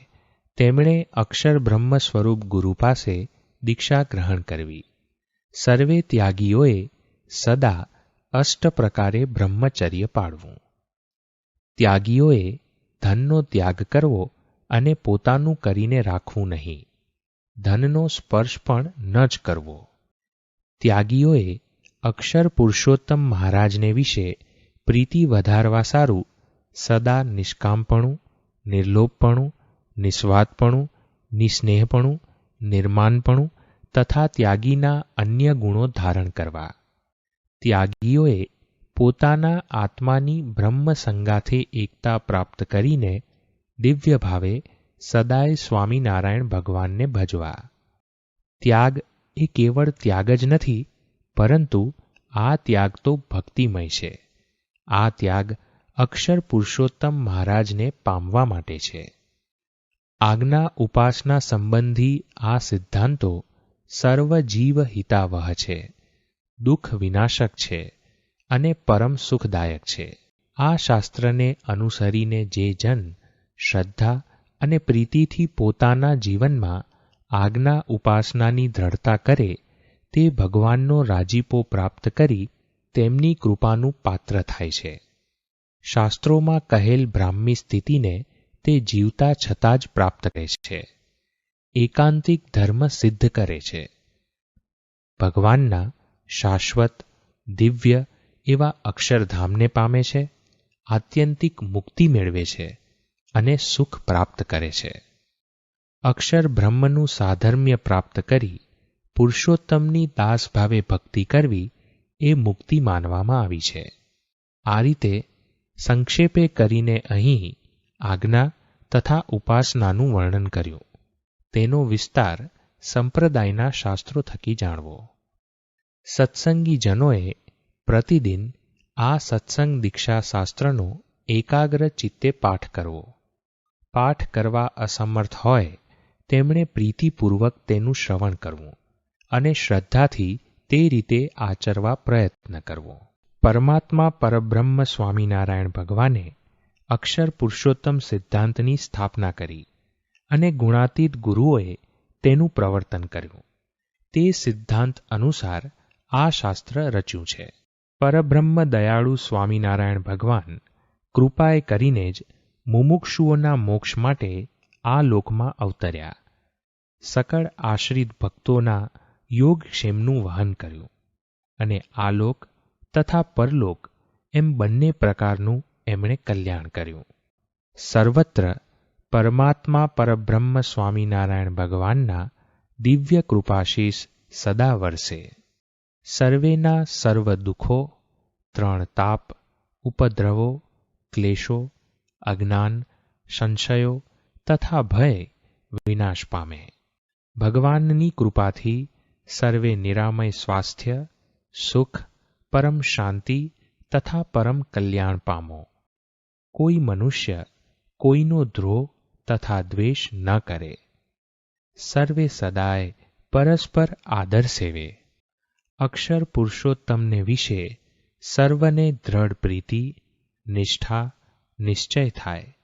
તેમણે અક્ષર બ્રહ્મ સ્વરૂપ ગુરુ પાસે દીક્ષા ગ્રહણ કરવી. સર્વે ત્યાગીઓએ સદા અષ્ટ પ્રકારે બ્રહ્મચર્ય પાળવું. ત્યાગીઓએ ધનનો ત્યાગ કરવો અને પોતાનું કરીને રાખવું નહીં. ધનનો સ્પર્શ પણ ન જ કરવો. ત્યાગીઓએ અક્ષર પુરુષોત્તમ મહારાજને વિશે પ્રીતિ વધારવા સારું સદા નિષ્કામપણું, નિર્લોભપણું, નિસ્વાર્થપણું, નિસ્નેહપણું, નિર્માનપણું તથા ત્યાગીના અન્ય ગુણો ધારણ કરવા. ત્યાગીઓએ પોતાના આત્માની બ્રહ્મ સંગાથે એકતા પ્રાપ્ત કરીને દિવ્ય ભાવે સદાય સ્વામિનારાયણ ભગવાનને ભજવા. ત્યાગ એ કેવળ ત્યાગ જ નથી, પરંતુ આ ત્યાગ તો ભક્તિમય છે. આ ત્યાગ અક્ષર પુરુષોત્તમ મહારાજને પામવા માટે છે. આજ્ઞા ઉપાસના સંબંધી આ સિદ્ધાંતો સર્વ જીવ હિતાવહ છે, દુઃખ વિનાશક છે અને પરમ સુખદાયક છે. આ શાસ્ત્રને અનુસરીને જે જન શ્રદ્ધા અને પ્રીતિથી પોતાના જીવનમાં આજ્ઞા ઉપાસનાની દ્રઢતા કરે તે ભગવાનનો રાજીપો પ્રાપ્ત કરી તેમની કૃપાનું પાત્ર થાય છે. શાસ્ત્રોમાં કહેલ બ્રાહ્મી સ્થિતિને તે જીવતા છતાં જ પ્રાપ્ત કરે છે. એકાંતિક ધર્મ સિદ્ધ કરે છે. ભગવાનના શાશ્વત દિવ્ય એવા અક્ષરધામને પામે છે, આત્યંતિક મુક્તિ મેળવે છે અને સુખ પ્રાપ્ત કરે છે. અક્ષર બ્રહ્મનું સાધર્મ્ય પ્રાપ્ત કરી પુરુષોત્તમની દાસભાવે ભક્તિ કરવી એ મુક્તિ માનવામાં આવી છે. આ રીતે સંક્ષેપે કરીને અહીં આજ્ઞા તથા ઉપાસનાનું વર્ણન કર્યું. તેનો વિસ્તાર સંપ્રદાયના શાસ્ત્રો થકી જાણવો. સત્સંગી જનોએ પ્રતિદિન આ સત્સંગ દીક્ષા શાસ્ત્રનો એકાગ્ર ચિત્તે પાઠ કરવો. પાઠ કરવા અસમર્થ હોય તેમણે પ્રીતિપૂર્વક તેનું શ્રવણ કરવું અને શ્રદ્ધાથી તે રીતે આચરવા પ્રયત્ન કરવો. પરમાત્મા પરબ્રહ્મ સ્વામિનારાયણ ભગવાને અક્ષર પુરુષોત્તમ સિદ્ધાંતની સ્થાપના કરી અને ગુણાતીત ગુરુઓએ તેનું પ્રવર્તન કર્યું. તે સિદ્ધાંત અનુસાર આ શાસ્ત્ર રચ્યું છે. પરબ્રહ્મ દયાળુ સ્વામિનારાયણ ભગવાન કૃપાએ કરીને જ મુમુક્ષુઓના મોક્ષ માટે આ લોકમાં અવતર્યા. સકળ આશ્રિત ભક્તોના યોગક્ષેમનું વહન કર્યું અને આ લોક તથા પરલોક એમ બંને પ્રકારનું એમણે કલ્યાણ કર્યું. સર્વત્ર પરમાત્મા પરબ્રહ્મ સ્વામિનારાયણ ભગવાનના દિવ્ય કૃપાશીષ સદા વરસે. સર્વેના સર્વ દુઃખો, ત્રણ તાપ, ઉપદ્રવો, ક્લેશો, અજ્ઞાન, સંશયો તથા ભય વિનાશ પામે. ભગવાનની કૃપાથી સર્વે નિરામય સ્વાસ્થ્ય, સુખ, પરમ શાંતિ તથા પરમ કલ્યાણ પામો. કોઈ મનુષ્ય કોઈનો દ્રોહ તથા દ્વેષ ન કરે. સર્વે સદાય પરસ્પર આદર સેવે. અક્ષર પુરુષોત્તમને વિશે સર્વને દ્રઢ પ્રીતિ, નિષ્ઠા, નિશ્ચય થાય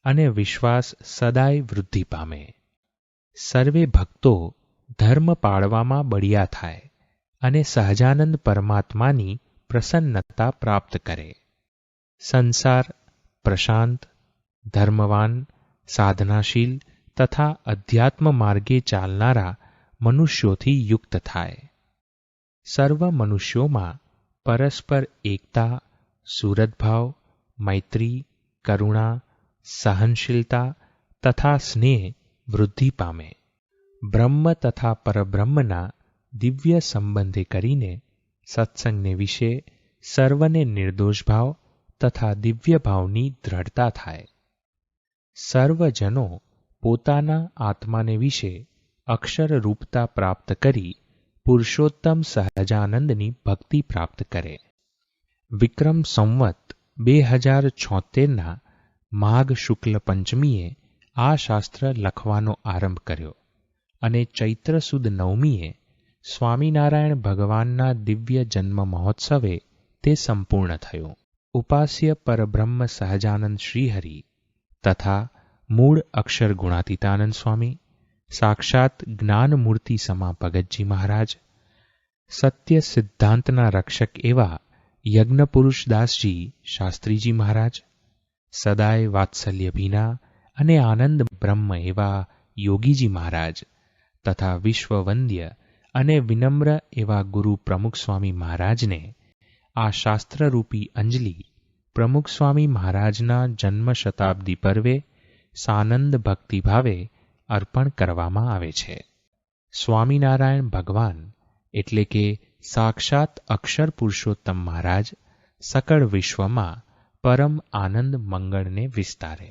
અને વિશ્વાસ સદાય વૃદ્ધિ પામે. સર્વે ભક્તો ધર્મ પાળવામાં બળિયા થાય અને સહજાનંદ પરમાત્માની પ્રસન્નતા પ્રાપ્ત કરે. સંસાર પ્રશાંત, ધર્મવાન, સાધનાશીલ તથા અધ્યાત્મ માર્ગે ચાલનારા મનુષ્યોથી યુક્ત થાય. સર્વ મનુષ્યોમાં પરસ્પર એકતા, સુહૃદભાવ, મૈત્રી, કરુણા, સહનશીલતા તથા સ્નેહ વૃદ્ધિ પામે. બ્રહ્મ તથા પરબ્રહ્મના દિવ્ય સંબંધે કરીને સત્સંગને વિશે સર્વને નિર્દોષ ભાવ તથા દિવ્ય ભાવની દ્રઢતા થાય. સર્વજનો પોતાના આત્માને વિશે અક્ષર રૂપતા પ્રાપ્ત કરી પુરુષોત્તમ સહજાનંદની ભક્તિ પ્રાપ્ત કરે. વિક્રમ સંવત 2076ના માઘ શુક્લ પંચમીએ આ શાસ્ત્ર લખવાનો આરંભ કર્યો અને ચૈત્ર સુદ નવમીએ સ્વામિનારાયણ ભગવાનના દિવ્ય જન્મ મહોત્સવે તે સંપૂર્ણ થયો. ઉપાસ્ય પરબ્રહ્મ સહજાનંદ શ્રીહરિ તથા મૂળ અક્ષર ગુણાતીતાનંદ સ્વામી, સાક્ષાત જ્ઞાનમૂર્તિ સમા ભગતજી મહારાજ, સત્ય સિદ્ધાંતના રક્ષક એવા યજ્ઞપુરુષદાસજી શાસ્ત્રીજી મહારાજ, સદાય વાત્સલ્ય ભીના અને આનંદ બ્રહ્મ એવા યોગીજી મહારાજ તથા વિશ્વવંદ્ય અને વિનમ્ર એવા ગુરુ પ્રમુખ સ્વામી મહારાજને આ શાસ્ત્રરૂપી અંજલિ પ્રમુખ સ્વામી મહારાજના જન્મ શતાબ્દી પર્વે સાનંદ ભક્તિભાવે અર્પણ કરવામાં આવે છે. સ્વામિનારાયણ ભગવાન એટલે કે સાક્ષાત અક્ષર પુરુષોત્તમ મહારાજ સકળ વિશ્વમાં પરમ આનંદ મંગળને વિસ્તારે.